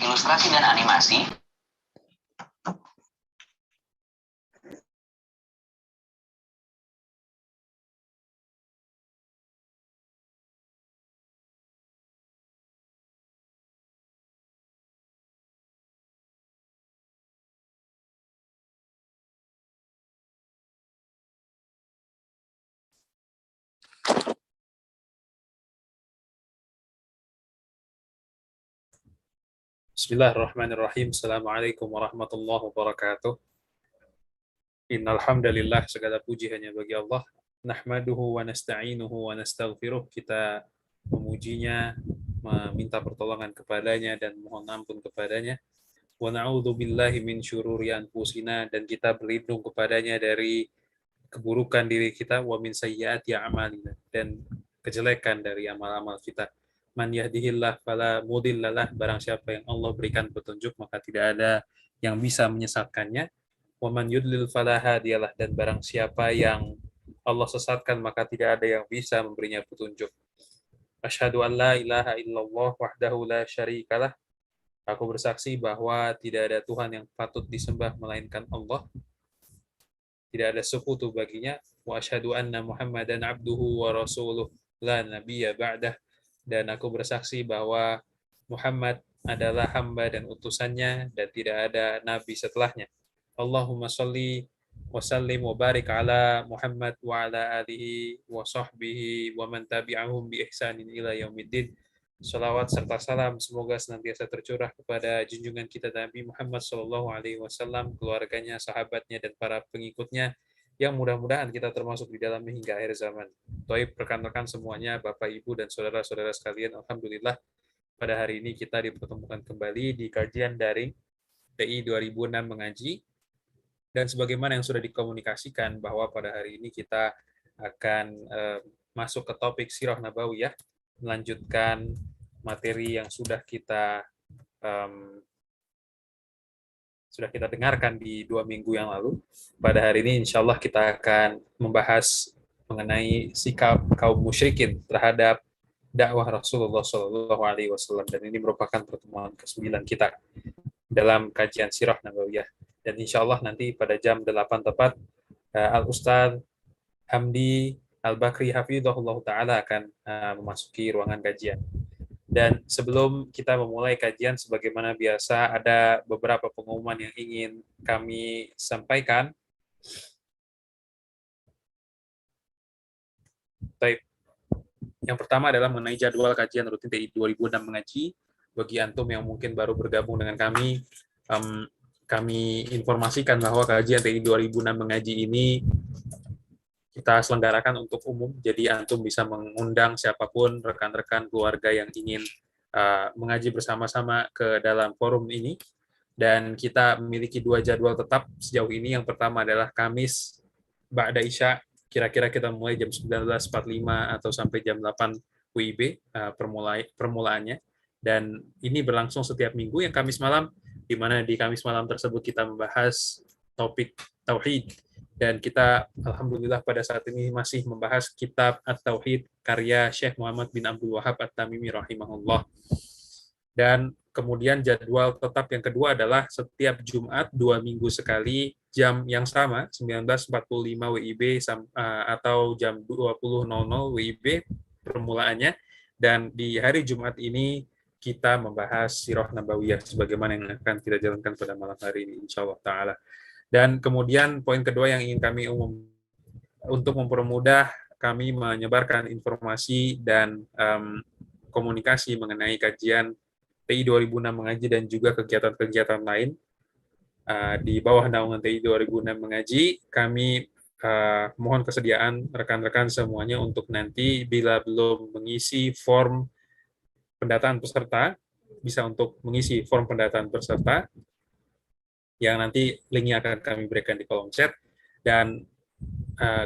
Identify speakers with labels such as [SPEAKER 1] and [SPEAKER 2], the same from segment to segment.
[SPEAKER 1] ilustrasi dan animasi.
[SPEAKER 2] Bismillahirrahmanirrahim. Assalamualaikum warahmatullahi wabarakatuh. Innal hamdalillah, segala puji hanya bagi Allah. Nahmaduhu wa nasta'inuhu wa nastaghfiruh. Kita memujinya, meminta pertolongan kepadanya dan mohon ampun kepadanya. Wa na'udzu billahi min syururi anfusina, dan kita berlindung kepadanya dari keburukan diri kita, wa min sayyiati a'malina, dan kejelekan dari amal-amal kita. Man yahdihillah fala mudhillalah, barang siapa yang Allah berikan petunjuk maka tidak ada yang bisa menyesatkannya. Wa man yudlil fala hadiyalah, dan barang siapa yang Allah sesatkan maka tidak ada yang bisa memberinya petunjuk. Asyhadu an la ilaha illallah wahdahu la syarikalah. Aku bersaksi bahwa tidak ada Tuhan yang patut disembah melainkan Allah. Tidak ada sekutu baginya. Wa asyhadu anna Muhammadan abduhu wa rasuluh la nabiyya ba'dah. Dan aku bersaksi bahwa Muhammad adalah hamba dan utusannya dan tidak ada nabi setelahnya. Allahumma shalli wa sallim wa barik ala Muhammad wa ala alihi wa sahbihi wa man tabi'ahum bi ihsanin ila yaumiddin. Salawat serta salam semoga senantiasa tercurah kepada junjungan kita Nabi Muhammad SAW, keluarganya, sahabatnya, dan para pengikutnya, yang mudah-mudahan kita termasuk di dalamnya hingga akhir zaman. Toib, rekan-rekan semuanya, Bapak, Ibu, dan saudara-saudara sekalian, Alhamdulillah, pada hari ini kita dipertemukan kembali di kajian daring TI 2006 mengaji, dan sebagaimana yang sudah dikomunikasikan bahwa pada hari ini kita akan masuk ke topik Sirah Nabawiyah, melanjutkan materi yang sudah kita dengarkan di 2 minggu yang lalu. Pada hari ini insya Allah kita akan membahas mengenai sikap kaum musyrikin terhadap dakwah Rasulullah SAW, dan ini merupakan pertemuan ke-9 kita dalam kajian Sirah Nabawiyah. Dan insya Allah nanti pada jam 8 tepat Al-Ustadz Hamdi Al-Bakri Hafidhahullah Ta'ala akan memasuki ruangan kajian. Dan sebelum kita memulai kajian, sebagaimana biasa, ada beberapa pengumuman yang ingin kami sampaikan. Baik. Yang pertama adalah mengenai jadwal kajian rutin TI 2006 mengaji. Bagi antum yang mungkin baru bergabung dengan kami, kami informasikan bahwa kajian TI 2006 mengaji ini kita selenggarakan untuk umum, jadi antum bisa mengundang siapapun, rekan-rekan keluarga yang ingin mengaji bersama-sama ke dalam forum ini. Dan kita memiliki 2 jadwal tetap sejauh ini. Yang pertama adalah Kamis Ba'da Isya, kira-kira kita mulai jam 19.45 atau sampai jam 8 WIB permulaannya. Dan ini berlangsung setiap minggu. Yang Kamis malam, di mana di Kamis malam tersebut kita membahas topik Tauhid. Dan kita alhamdulillah pada saat ini masih membahas kitab At-Tauhid karya Syekh Muhammad bin Abdul Wahab At-Tamimi rahimahullah. Dan kemudian jadwal tetap yang kedua adalah setiap Jumat 2 minggu sekali, jam yang sama 19.45 WIB atau jam 20.00 WIB permulaannya. Dan di hari Jumat ini kita membahas Sirah Nabawiyah sebagaimana yang akan kita jalankan pada malam hari ini insyaallah ta'ala. Dan kemudian poin kedua yang ingin kami untuk mempermudah kami menyebarkan informasi dan komunikasi mengenai kajian TI 2006 mengaji dan juga kegiatan-kegiatan lain di bawah naungan TI 2006 mengaji, kami mohon kesediaan rekan-rekan semuanya untuk nanti bila belum mengisi form pendataan peserta, bisa untuk mengisi form pendataan peserta yang nanti linknya akan kami berikan di kolom chat. Dan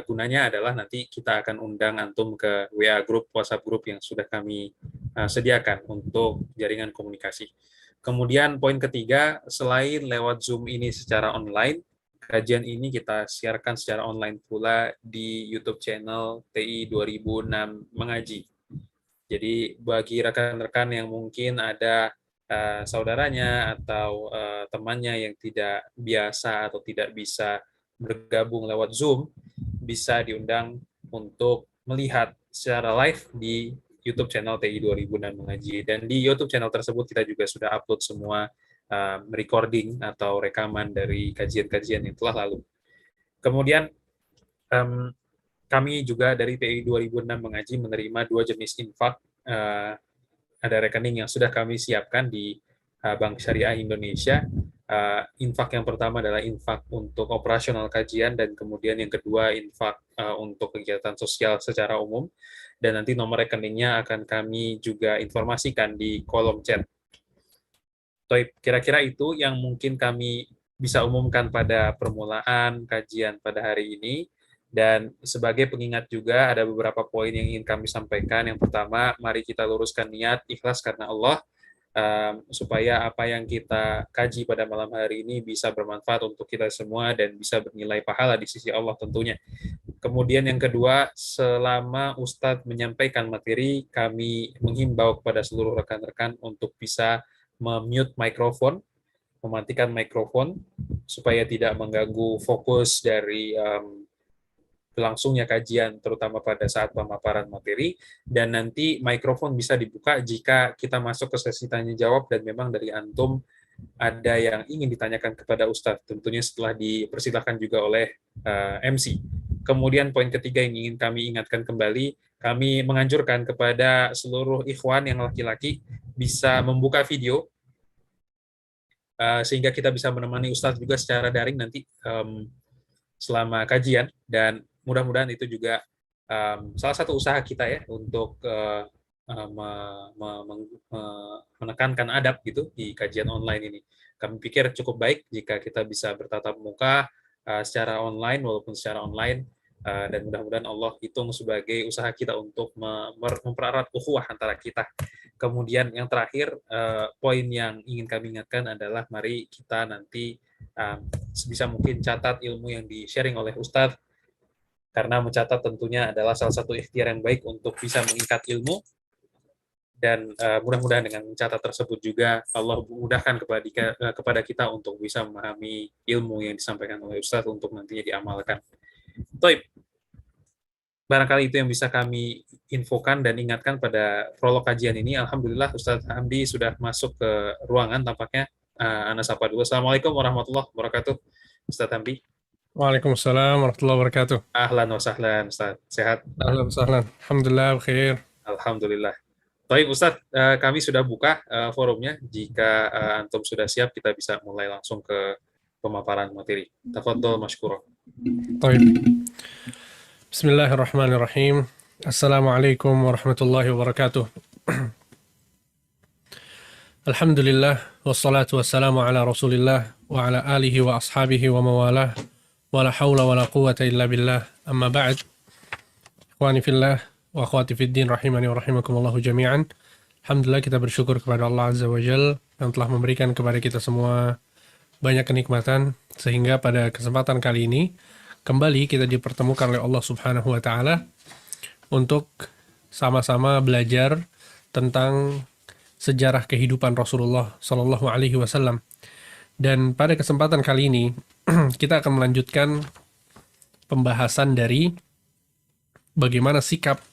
[SPEAKER 2] gunanya adalah nanti kita akan undang antum ke WA group, WhatsApp group yang sudah kami sediakan untuk jaringan komunikasi. Kemudian poin ketiga, selain lewat Zoom ini secara online, kajian ini kita siarkan secara online pula di YouTube channel TI 2006 Mengaji. Jadi bagi rekan-rekan yang mungkin ada saudaranya atau temannya yang tidak biasa atau tidak bisa bergabung lewat Zoom, bisa diundang untuk melihat secara live di YouTube channel TI 2006 Mengaji. Dan di YouTube channel tersebut kita juga sudah upload semua recording atau rekaman dari kajian-kajian yang telah lalu. Kemudian kami juga dari TI 2006 Mengaji menerima 2 jenis infak. Ada rekening yang sudah kami siapkan di Bank Syariah Indonesia. Infak yang pertama adalah infak untuk operasional kajian, dan kemudian yang kedua infak untuk kegiatan sosial secara umum. Dan nanti nomor rekeningnya akan kami juga informasikan di kolom chat. Kira-kira itu yang mungkin kami bisa umumkan pada permulaan kajian pada hari ini. Dan sebagai pengingat juga ada beberapa poin yang ingin kami sampaikan. Yang pertama, mari kita luruskan niat ikhlas karena Allah, supaya apa yang kita kaji pada malam hari ini bisa bermanfaat untuk kita semua dan bisa bernilai pahala di sisi Allah tentunya. Kemudian yang kedua, selama Ustadz menyampaikan materi, kami menghimbau kepada seluruh rekan-rekan untuk bisa memute mikrofon, mematikan mikrofon, supaya tidak mengganggu fokus dari berlangsungnya kajian, terutama pada saat pemaparan materi. Dan nanti mikrofon bisa dibuka jika kita masuk ke sesi tanya-jawab dan memang dari antum ada yang ingin ditanyakan kepada Ustadz, tentunya setelah dipersilahkan juga oleh MC. Kemudian poin ketiga yang ingin kami ingatkan kembali, kami menganjurkan kepada seluruh ikhwan yang laki-laki bisa membuka video, sehingga kita bisa menemani Ustadz juga secara daring nanti selama kajian, dan mudah-mudahan itu juga salah satu usaha kita ya untuk menekankan adab gitu di kajian online ini. Kami pikir cukup baik jika kita bisa bertatap muka secara online, walaupun secara online, dan mudah-mudahan Allah hitung sebagai usaha kita untuk mempererat ukhuwah antara kita. Kemudian yang terakhir, poin yang ingin kami ingatkan adalah mari kita nanti sebisa mungkin catat ilmu yang di-sharing oleh Ustadz, karena mencatat tentunya adalah salah satu ikhtiar yang baik untuk bisa mengikat ilmu. Dan mudah-mudahan dengan mencatat tersebut juga Allah mudahkan kepada kita untuk bisa memahami ilmu yang disampaikan oleh Ustadz untuk nantinya diamalkan. Toib, barangkali itu yang bisa kami infokan dan ingatkan pada prolog kajian ini. Alhamdulillah Ustadz Hamdi sudah masuk ke ruangan tampaknya. Ana sapa dulu. Assalamualaikum warahmatullahi wabarakatuh, Ustadz Hamdi.
[SPEAKER 1] Waalaikumsalam warahmatullahi wabarakatuh.
[SPEAKER 2] Ahlan wa sahlan, Ustadz. Sehat?
[SPEAKER 1] Ahlan sahlan. Alhamdulillah, khair.
[SPEAKER 2] Alhamdulillah. Baik, Ustadz, kami sudah buka forumnya. Jika antum sudah siap, kita bisa mulai langsung ke pemaparan materi. Tafadhol mashkura.
[SPEAKER 1] Baik. Bismillahirrahmanirrahim. Assalamualaikum warahmatullahi wabarakatuh. Alhamdulillah, wassalatu wassalamu ala rasulillah, wa ala alihi wa ashabihi wa mawalah, wa la hawla wa la quwata illa billah, amma ba'd. Ikhwani fillah, wa akhwati fiddin, rahimani wa rahimakumullahu jami'an. Alhamdulillah, kita bersyukur kepada Allah Azza wa Jal yang telah memberikan kepada kita semua banyak kenikmatan, sehingga pada kesempatan kali ini kembali kita dipertemukan oleh Allah Subhanahu wa Ta'ala untuk sama-sama belajar tentang sejarah kehidupan Rasulullah Sallallahu Alaihi Wasallam. Dan pada kesempatan kali ini kita akan melanjutkan pembahasan dari bagaimana sikap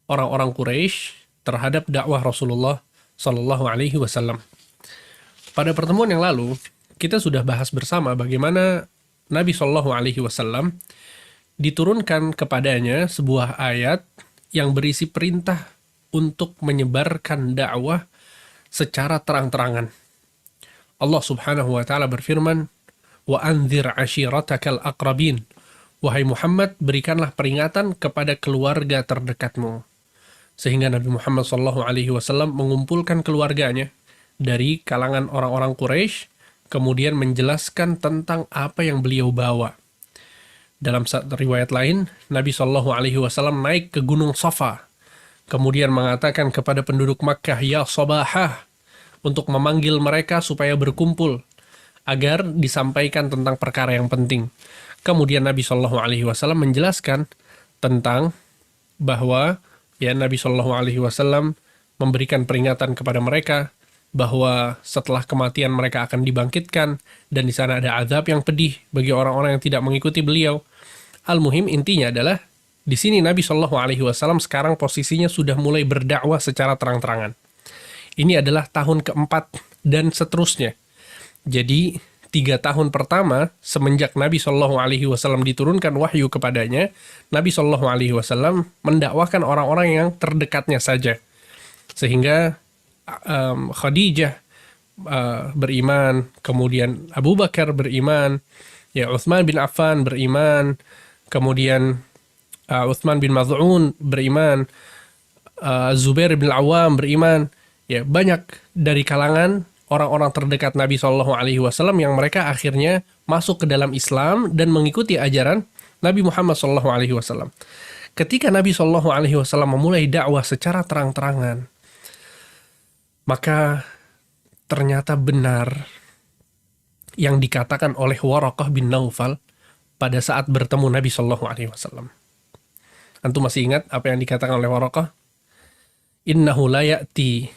[SPEAKER 1] orang-orang Quraisy terhadap dakwah Rasulullah Sallallahu Alaihi Wasallam. Pada pertemuan yang lalu kita sudah bahas bersama bagaimana Nabi Sallallahu Alaihi Wasallam diturunkan kepadanya sebuah ayat yang berisi perintah untuk menyebarkan dakwah secara terang-terangan. Allah Subhanahu wa Ta'ala berfirman, "Wa anzir ashiratakal aqrabin." Wahai Muhammad, berikanlah peringatan kepada keluarga terdekatmu. Sehingga Nabi Muhammad SAW mengumpulkan keluarganya dari kalangan orang-orang Quraisy, kemudian menjelaskan tentang apa yang beliau bawa. Dalam riwayat lain, Nabi SAW naik ke Gunung Safa, kemudian mengatakan kepada penduduk Makkah, "Ya Sabahah," untuk memanggil mereka supaya berkumpul agar disampaikan tentang perkara yang penting. Kemudian Nabi SAW menjelaskan tentang bahwa Nabi SAW memberikan peringatan kepada mereka bahwa setelah kematian mereka akan dibangkitkan, dan di sana ada azab yang pedih bagi orang-orang yang tidak mengikuti beliau. Al-muhim, intinya adalah di sini Nabi Shallallahu Alaihi Wasallam sekarang posisinya sudah mulai berdakwah secara terang-terangan. Ini adalah tahun keempat dan seterusnya. Jadi 3 tahun pertama semenjak Nabi Shallallahu Alaihi Wasallam diturunkan wahyu kepadanya, Nabi Shallallahu Alaihi Wasallam mendakwahkan orang-orang yang terdekatnya saja, sehingga Khadijah beriman, kemudian Abu Bakar beriman, ya Utsman bin Affan beriman, kemudian Utsman bin Maz'un beriman, Zubair bin Awam beriman, ya banyak dari kalangan orang-orang terdekat Nabi Shallallahu Alaihi Wasallam yang mereka akhirnya masuk ke dalam Islam dan mengikuti ajaran Nabi Muhammad Shallallahu Alaihi Wasallam. Ketika Nabi Shallallahu Alaihi Wasallam memulai dakwah secara terang-terangan, maka ternyata benar yang dikatakan oleh Waraqah bin Naufal pada saat bertemu Nabi Shallallahu Alaihi Wasallam. Antum masih ingat apa yang dikatakan oleh Waraqah? Innahu la ya'ti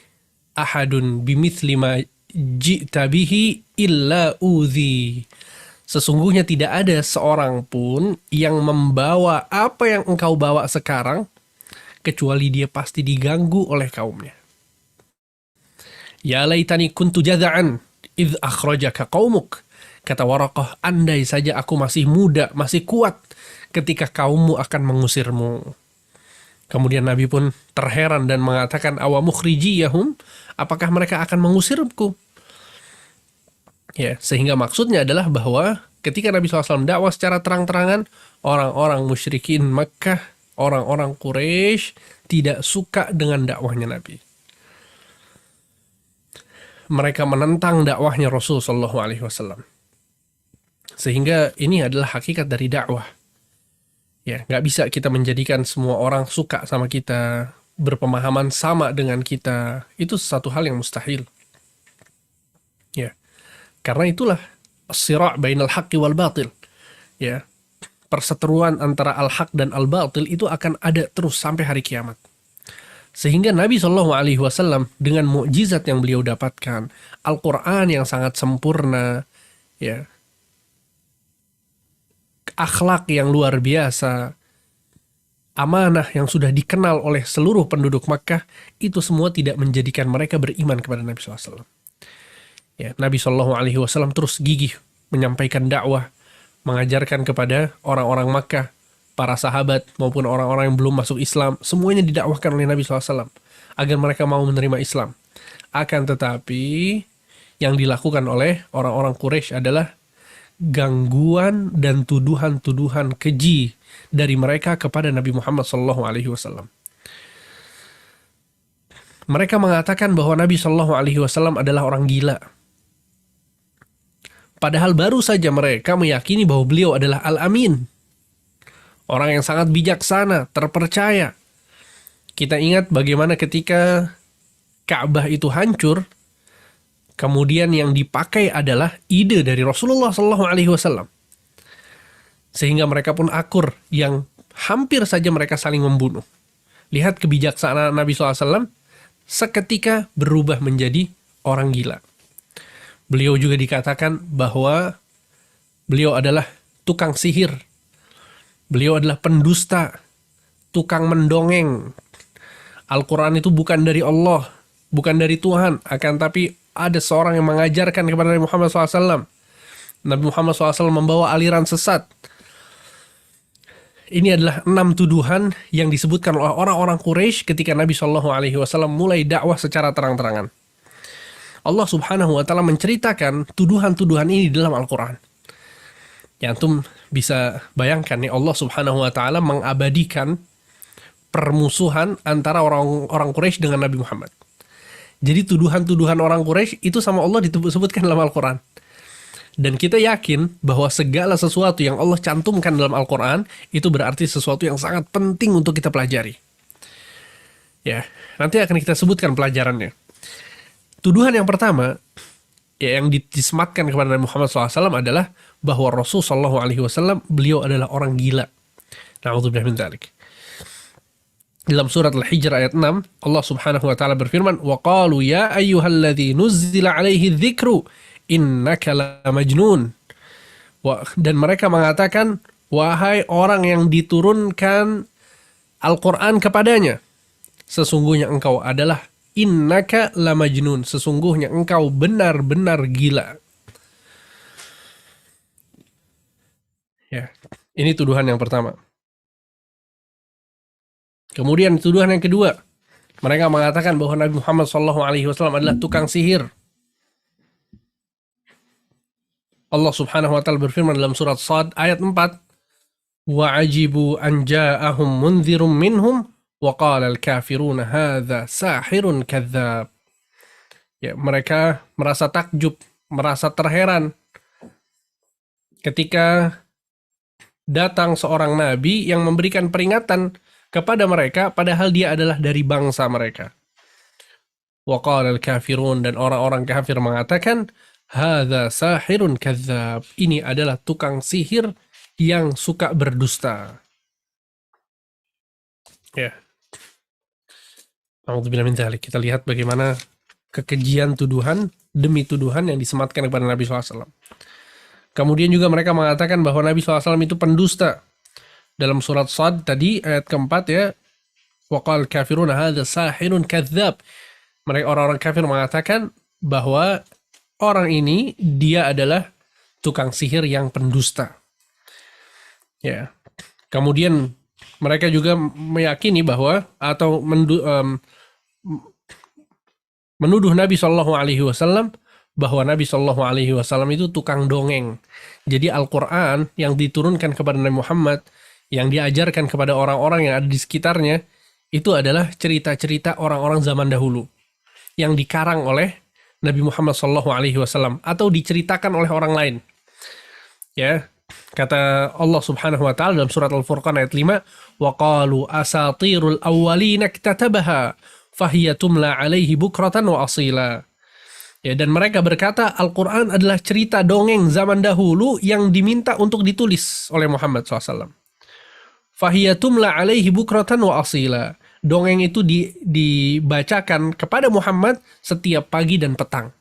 [SPEAKER 1] ahadun bimithli ma ji'ta bihi illa udhi. Sesungguhnya tidak ada seorang pun yang membawa apa yang engkau bawa sekarang, kecuali dia pasti diganggu oleh kaumnya. Ya laitani kuntu jada'an idh akhrajaka qaumuk. Kata Waraqah, andai saja aku masih muda, masih kuat ketika kaummu akan mengusirmu. Kemudian Nabi pun terheran dan mengatakan, awa mukhrijiyahum, apakah mereka akan mengusirku? Ya, sehingga maksudnya adalah bahwa ketika Nabi SAW dakwah secara terang-terangan, orang-orang musyrikin Makkah, orang-orang Quraisy tidak suka dengan dakwahnya Nabi. Mereka menentang dakwahnya Rasul SAW. Sehingga ini adalah hakikat dari dakwah. Ya, nggak bisa kita menjadikan semua orang suka sama kita, berpemahaman sama dengan kita. Itu satu hal yang mustahil. Ya, karena itulah as-sira' bainal haqqi wal batil. Ya, perseteruan antara al-haq dan al-batil itu akan ada terus sampai hari kiamat. Sehingga Nabi Shallallahu Alaihi Wasallam dengan mukjizat yang beliau dapatkan, Al-Quran yang sangat sempurna, ya, akhlak yang luar biasa, amanah yang sudah dikenal oleh seluruh penduduk Makkah, itu semua tidak menjadikan mereka beriman kepada Nabi SAW. Ya, Nabi SAW terus gigih menyampaikan dakwah, mengajarkan kepada orang-orang Makkah, para sahabat maupun orang-orang yang belum masuk Islam, semuanya didakwahkan oleh Nabi SAW agar mereka mau menerima Islam. Akan tetapi yang dilakukan oleh orang-orang Quraisy adalah gangguan dan tuduhan-tuduhan keji dari mereka kepada Nabi Muhammad SAW. Mereka mengatakan bahwa Nabi SAW adalah orang gila. Padahal baru saja mereka meyakini bahwa beliau adalah Al-Amin, orang yang sangat bijaksana, terpercaya. Kita ingat bagaimana ketika Ka'bah itu hancur, kemudian yang dipakai adalah ide dari Rasulullah SAW. Sehingga mereka pun akur, yang hampir saja mereka saling membunuh. Lihat kebijaksanaan Nabi SAW, seketika berubah menjadi orang gila. Beliau juga dikatakan bahwa beliau adalah tukang sihir. Beliau adalah pendusta, tukang mendongeng. Al-Quran itu bukan dari Allah, bukan dari Tuhan, akan tapi ada seorang yang mengajarkan kepada Nabi Muhammad SAW. Nabi Muhammad SAW membawa aliran sesat. Ini adalah 6 tuduhan yang disebutkan oleh orang-orang Quraisy ketika Nabi SAW mulai dakwah secara terang-terangan. Allah Subhanahu wa Ta'ala menceritakan tuduhan-tuduhan ini dalam Al-Quran. Ya, antum bisa bayangkan nih, Allah Subhanahu wa Ta'ala mengabadikan permusuhan antara orang-orang Quraisy dengan Nabi Muhammad. Jadi tuduhan-tuduhan orang Quraisy itu sama Allah disebutkan dalam Al-Quran. Dan kita yakin bahwa segala sesuatu yang Allah cantumkan dalam Al-Quran itu berarti sesuatu yang sangat penting untuk kita pelajari. Ya, nanti akan kita sebutkan pelajarannya. Tuduhan yang pertama, ya, yang disematkan kepada Nabi Muhammad SAW adalah bahwa Rasul SAW beliau adalah orang gila. Na'udzubillah min dzalik. dalam surat Al-Hijr ayat 6, Allah Subhanahu wa taala berfirman, "Wa qalu ya ayyuhalladzi nuzzila 'alaihi dzikru innaka lamajnun." Dan mereka mengatakan, wahai orang yang diturunkan Al-Qur'an kepadanya, sesungguhnya engkau adalah innaka lamajnun, sesungguhnya engkau benar-benar gila. Ya, ini tuduhan yang pertama. Kemudian tuduhan yang kedua, mereka mengatakan bahwa Nabi Muhammad SAW adalah tukang sihir. Allah Subhanahu wa taala berfirman dalam surat Shad ayat 4, "Wa ajibu an ja'ahum mundzirum minhum wa qala al-kafiruna hadza sahirun kadzdzab." Ya, mereka merasa takjub, merasa terheran ketika datang seorang nabi yang memberikan peringatan kepada mereka, padahal dia adalah dari bangsa mereka. Wa qala al-kafirun, dan orang-orang kafir mengatakan, hadza sahirun kadzdzab, ini adalah tukang sihir yang suka berdusta. Ya. Alhamdulillah min dzalik. Kita lihat bagaimana kekejian tuduhan demi tuduhan yang disematkan kepada Nabi SAW. Kemudian juga mereka mengatakan bahwa Nabi SAW itu pendusta. Dalam surat Shad tadi ayat keempat ya, waqal kafiruna hadza sahirun kadzdzab. Mereka orang-orang kafir mengatakan bahwa orang ini dia adalah tukang sihir yang pendusta. Ya. Kemudian mereka juga meyakini bahwa atau menuduh Nabi Shallallahu Alaihi Wasallam bahwa Nabi Shallallahu Alaihi Wasallam itu tukang dongeng. Jadi Al-Quran yang diturunkan kepada Nabi Muhammad, yang diajarkan kepada orang-orang yang ada di sekitarnya, itu adalah cerita-cerita orang-orang zaman dahulu yang dikarang oleh Nabi Muhammad SAW atau diceritakan oleh orang lain. Ya, kata Allah Subhanahu wa taala dalam surat Al-Furqan ayat 5, "Wa qalu asatirul awwalina iktatabaha fahiya tumla 'alaihi bukratan wa asila." Ya, dan mereka berkata Al-Qur'an adalah cerita dongeng zaman dahulu yang diminta untuk ditulis oleh Muhammad SAW. Fahiyatumla 'alaihi bukratan wa asila. Dongeng itu dibacakan kepada Muhammad setiap pagi dan petang.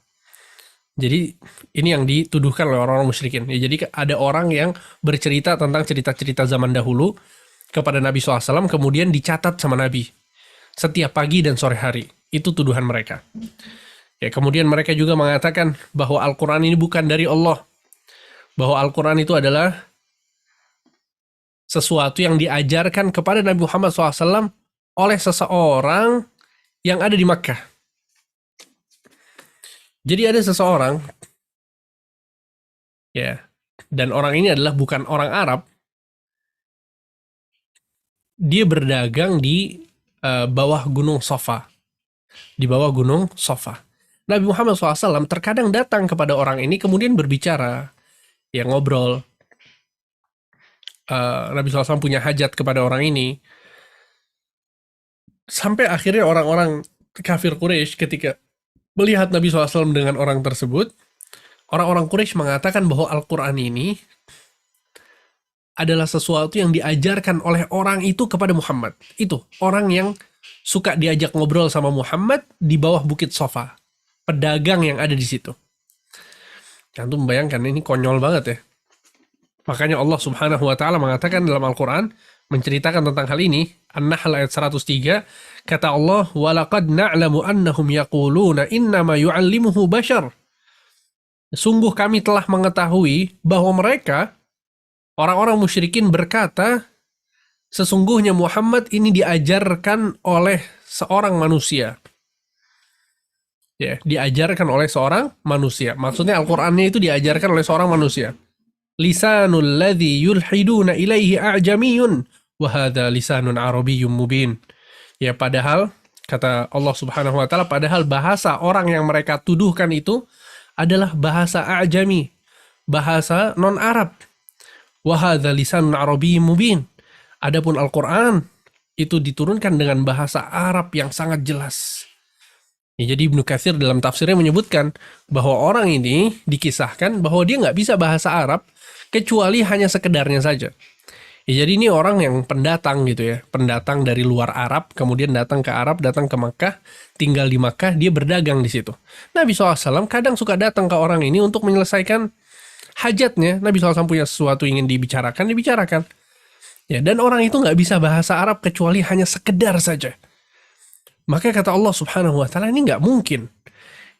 [SPEAKER 1] Jadi ini yang dituduhkan oleh orang-orang musyrikin. Ya, jadi ada orang yang bercerita tentang cerita-cerita zaman dahulu kepada Nabi SAW, kemudian dicatat sama Nabi setiap pagi dan sore hari. Itu tuduhan mereka. Ya, kemudian mereka juga mengatakan bahwa Al-Quran ini bukan dari Allah. Bahwa Al-Quran itu adalah sesuatu yang diajarkan kepada Nabi Muhammad SAW oleh seseorang yang ada di Makkah. Jadi ada seseorang, ya, dan orang ini adalah bukan orang Arab. Dia berdagang di bawah gunung Safa. Di bawah gunung Safa. Nabi Muhammad SAW terkadang datang kepada orang ini, kemudian berbicara, ya ngobrol. Nabi SAW punya hajat kepada orang ini. Sampai akhirnya orang-orang kafir Quraisy ketika melihat Nabi SAW dengan orang tersebut, orang-orang Quraisy mengatakan bahwa Al-Quran ini adalah sesuatu yang diajarkan oleh orang itu kepada Muhammad. Itu, orang yang suka diajak ngobrol sama Muhammad di bawah bukit Safa. Pedagang yang ada di situ. Antum membayangkan, ini konyol banget ya. Makanya Allah Subhanahu wa taala mengatakan dalam Al-Qur'an menceritakan tentang hal ini, An-Nahl ayat 103, kata Allah, "Wa laqad na'lamu annahum yaquluna innama yu'allimuhu bashar." Sungguh kami telah mengetahui bahwa mereka orang-orang musyrikin berkata, sesungguhnya Muhammad ini diajarkan oleh seorang manusia. Ya, diajarkan oleh seorang manusia. Maksudnya Al-Qur'annya itu diajarkan oleh seorang manusia. Lisanul ladzi yulhiduna ilaihi a'jamiyun wa hadza lisanun arabiyyun mubin. Ya, padahal kata Allah Subhanahu wa taala, padahal bahasa orang yang mereka tuduhkan itu adalah bahasa a'jami, bahasa non-Arab. Wa hadza lisanun arabiyyun mubin. Adapun Al-Qur'an itu diturunkan dengan bahasa Arab yang sangat jelas. Ya, jadi Ibnu Katsir dalam tafsirnya menyebutkan bahwa orang ini dikisahkan bahwa dia nggak bisa bahasa Arab kecuali hanya sekedarnya saja. Ya, jadi ini orang yang pendatang gitu ya, pendatang dari luar Arab, kemudian datang ke Arab, datang ke Makkah, tinggal di Makkah, dia berdagang di situ. Nabi SAW kadang suka datang ke orang ini untuk menyelesaikan hajatnya. Nabi SAW punya sesuatu ingin dibicarakan, dibicarakan. Ya, dan orang itu nggak bisa bahasa Arab kecuali hanya sekedar saja. Maka kata Allah Subhanahu Wa Taala, ini nggak mungkin.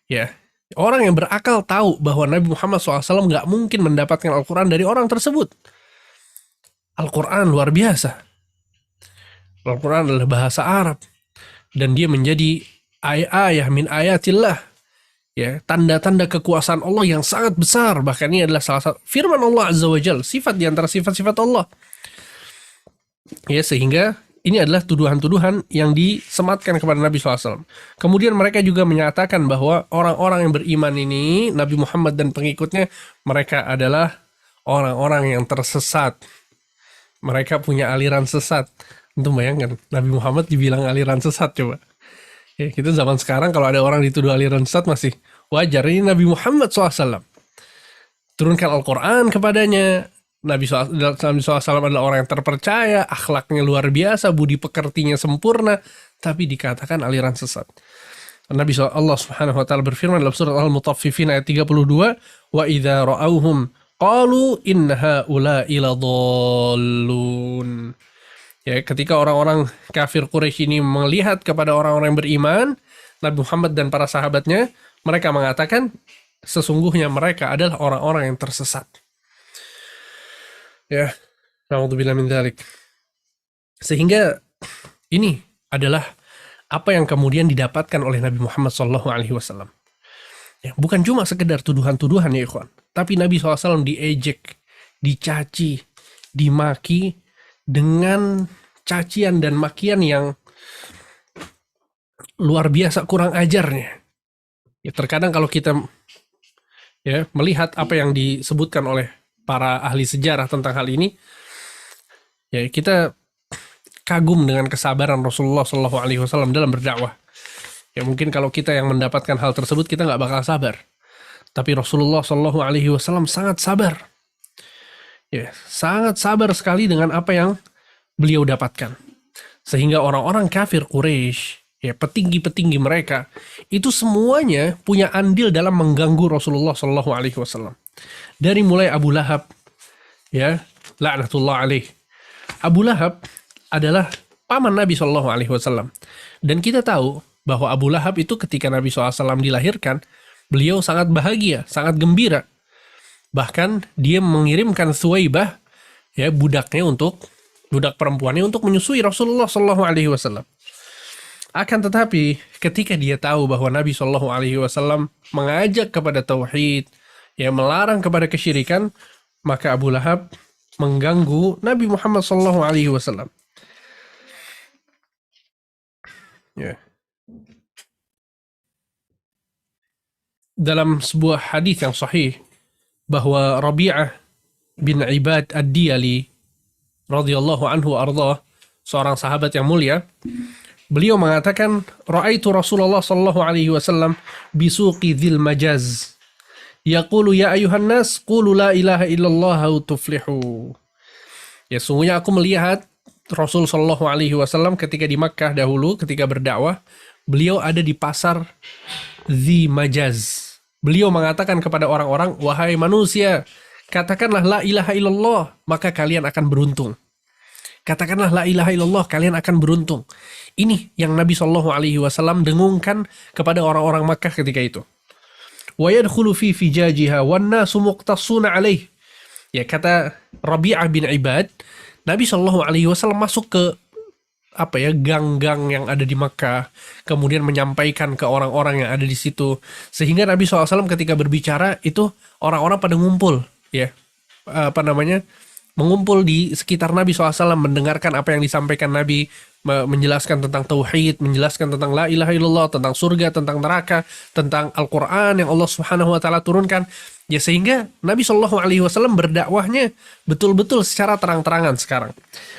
[SPEAKER 1] Ya, orang yang berakal tahu bahwa Nabi Muhammad SAW nggak mungkin mendapatkan Al-Quran dari orang tersebut. Al-Quran luar biasa. Al-Quran adalah bahasa Arab. Dan dia menjadi ayat min ayatillah. Ya, tanda-tanda kekuasaan Allah yang sangat besar. Bahkan ini adalah salah satu firman Allah Azza wa Jal. Sifat di antara sifat-sifat Allah. Ya, sehingga ini adalah tuduhan-tuduhan yang disematkan kepada Nabi SAW. Kemudian mereka juga menyatakan bahwa orang-orang yang beriman ini, Nabi Muhammad dan pengikutnya, mereka adalah orang-orang yang tersesat. Mereka punya aliran sesat. Untuk bayangkan, Nabi Muhammad dibilang aliran sesat, coba. Ya, kita zaman sekarang kalau ada orang dituduh aliran sesat masih wajar. Ini Nabi Muhammad SAW. Turunkan Al-Quran kepadanya. Nabi SAW adalah orang yang terpercaya, akhlaknya luar biasa, budi pekertinya sempurna, tapi dikatakan aliran sesat. Nabi Allah Subhanahu wa taala berfirman dalam surat Al-Mutaffifin ayat 32, "Wa idza ra'awhum qalu inna haula'i ladallun." Ya, ketika orang-orang kafir Quraisy ini melihat kepada orang-orang yang beriman, Nabi Muhammad dan para sahabatnya, mereka mengatakan sesungguhnya mereka adalah orang-orang yang tersesat. Ya, na'udzubillah min dzalik. Sehingga ini adalah apa yang kemudian didapatkan oleh Nabi Muhammad SAW. Ya, bukan cuma sekedar tuduhan-tuduhan ya ikhwan, tapi Nabi SAW diejek, dicaci, dimaki dengan cacian dan makian yang luar biasa kurang ajarnya. Ya, terkadang kalau kita ya melihat apa yang disebutkan oleh para ahli sejarah tentang hal ini, ya kita kagum dengan kesabaran Rasulullah SAW dalam berdakwah. Ya mungkin kalau kita yang mendapatkan hal tersebut kita nggak bakal sabar, tapi Rasulullah SAW sangat sabar. Ya, sangat sabar sekali dengan apa yang beliau dapatkan. Sehingga orang-orang kafir Quraisy, ya petinggi-petinggi mereka, itu semuanya punya andil dalam mengganggu Rasulullah SAW. Dari mulai Abu Lahab, ya, laknatullah alaih. Abu Lahab adalah paman Nabi SAW. Dan kita tahu bahwa Abu Lahab itu ketika Nabi SAW dilahirkan, beliau sangat bahagia, sangat gembira. Bahkan dia mengirimkan Thuwaibah, ya budak perempuannya untuk menyusui Rasulullah SAW. Akan tetapi ketika dia tahu bahwa Nabi SAW mengajak kepada tauhid, ya melarang kepada kesyirikan, maka Abu Lahab mengganggu Nabi Muhammad SAW. Ya. Dalam sebuah hadis yang sahih bahwa Rabi'ah bin Ibad Ad-Diyali radhiyallahu anhu ardah, seorang sahabat yang mulia, beliau mengatakan, "Ra'aitu Rasulullah sallallahu alaihi wasallam bisuqi dzil majaz. Yaqulu ya ayuhan nas, qulu la ilaha illallah tuflihu." Ya, sungguhnya aku melihat Rasul sallallahu alaihi wasallam ketika di Makkah dahulu ketika berdakwah, beliau ada di pasar Dzi Majaz. Beliau mengatakan kepada orang-orang, "Wahai manusia, katakanlah la ilaha illallah, maka kalian akan beruntung." Katakanlah la ilaha illallah, kalian akan beruntung. Ini yang Nabi SAW dengungkan kepada orang-orang Makkah ketika itu. Wa yadkhulu fi fijajiha wan nasu muqtassuna alaih. Ya, kata Rabi'ah bin Ibad, Nabi SAW masuk ke gang-gang yang ada di Makkah, kemudian menyampaikan ke orang-orang yang ada di situ, sehingga Nabi SAW ketika berbicara itu orang-orang pada ngumpul, ya mengumpul di sekitar Nabi SAW mendengarkan apa yang disampaikan Nabi, menjelaskan tentang tauhid, menjelaskan tentang la ilaha illallah, tentang surga, tentang neraka, tentang Al-Quran yang Allah Subhanahu wa taala turunkan. Ya, sehingga Nabi SAW berdakwahnya betul-betul secara terang-terangan sekarang.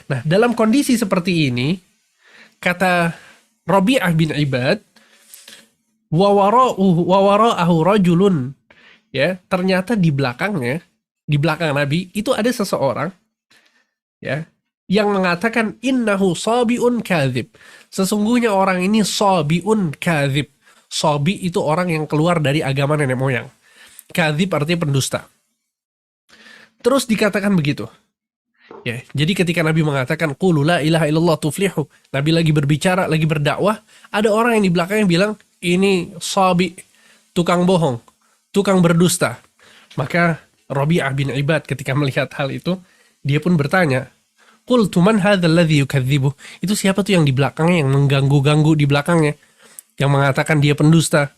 [SPEAKER 1] Nah, dalam kondisi seperti ini, kata Rabi'ah bin Ibad, wa wara'ahu rajulun, ya, ternyata di belakang Nabi itu ada seseorang, ya, yang mengatakan innahu sabiun kadzib. Sesungguhnya orang ini sabiun kadzib. Sabi itu orang yang keluar dari agama nenek moyang. Kadzib artinya pendusta. Terus dikatakan begitu. Ya, jadi ketika Nabi mengatakan qulu la ilaha illallah tuflihu, Nabi lagi berbicara, lagi berdakwah, ada orang yang di belakangnya bilang ini sabi, tukang bohong, tukang berdusta. Maka Rabi'ah bin Ibad ketika melihat hal itu, dia pun bertanya, qultu man hadzal ladzi yukadzibu? Itu siapa tuh yang di belakangnya, yang mengganggu-ganggu di belakangnya, yang mengatakan dia pendusta?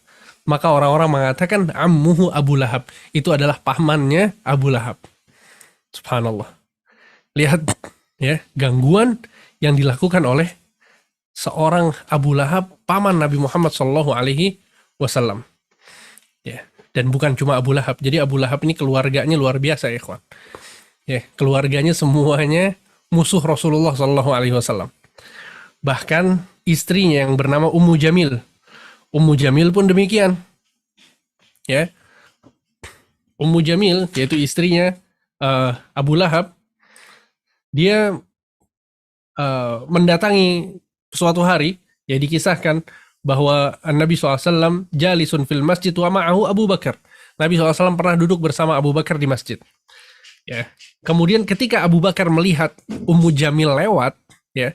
[SPEAKER 1] Maka orang-orang mengatakan ammuhu Abu Lahab. Itu adalah pamannya Abu Lahab. Subhanallah. Lihat ya, gangguan yang dilakukan oleh seorang Abu Lahab, paman Nabi Muhammad SAW. Ya, dan bukan cuma Abu Lahab. Jadi Abu Lahab ini keluarganya luar biasa ya, ikhwan. Ya, keluarganya semuanya musuh Rasulullah SAW. Bahkan istrinya yang bernama Ummu Jamil. Ummu Jamil pun demikian. Ya. Ummu Jamil, yaitu istrinya Abu Lahab, dia mendatangi suatu hari, ya dikisahkan bahwa Nabi SAW jalisun fil masjid wa ma'ahu Abu Bakar. Nabi SAW pernah duduk bersama Abu Bakar di masjid. Ya. Kemudian ketika Abu Bakar melihat Ummu Jamil lewat, ya,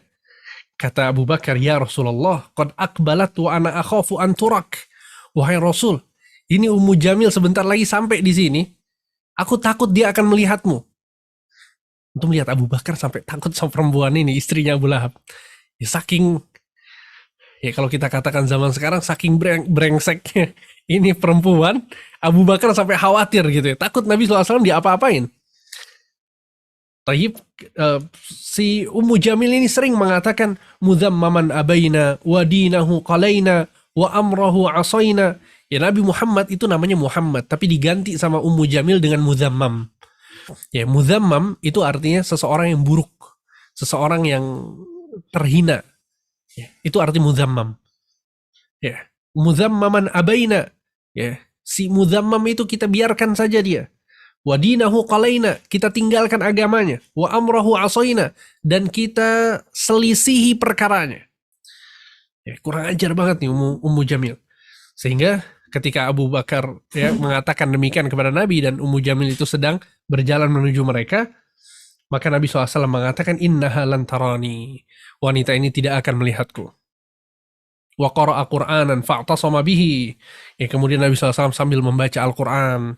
[SPEAKER 1] kata Abu Bakar, ya Rasulullah, qad akbalat wa ana akhafu an turak. Wahai Rasul, ini Ummu Jamil sebentar lagi sampai di sini. Aku takut dia akan melihatmu. Untuk melihat Abu Bakar sampai takut sama perempuan ini, istrinya Abu Lahab. Ya, saking, ya kalau kita katakan zaman sekarang, saking brengseknya ini perempuan, Abu Bakar sampai khawatir gitu ya. Takut Nabi SAW diapa-apain. Taib, si Ummu Jamil ini sering mengatakan mudhammaman abaina wa dinahu qalaina wa amrahu asaina. Ya, Nabi Muhammad itu namanya Muhammad, tapi diganti sama Ummu Jamil dengan mudhammam. Ya, mudhammam itu artinya seseorang yang buruk, seseorang yang terhina. Ya, itu arti mudhammam. Ya, mudhammaman abaina. Ya, si mudhammam itu kita biarkan saja dia. Wa dinahu qalaina, kita tinggalkan agamanya. Wa amrahu asaina, dan kita selisihi perkaranya. Ya, kurang ajar banget nih Ummu Jamil. Sehingga ketika Abu Bakar ya mengatakan demikian kepada Nabi dan Ummu Jamil itu sedang berjalan menuju mereka, maka Nabi SAW mengatakan innaha lan tarani, wanita ini tidak akan melihatku. Wa qara'a Qur'anan fa'tasama bihi, ya, kemudian Nabi SAW sambil membaca Al-Quran,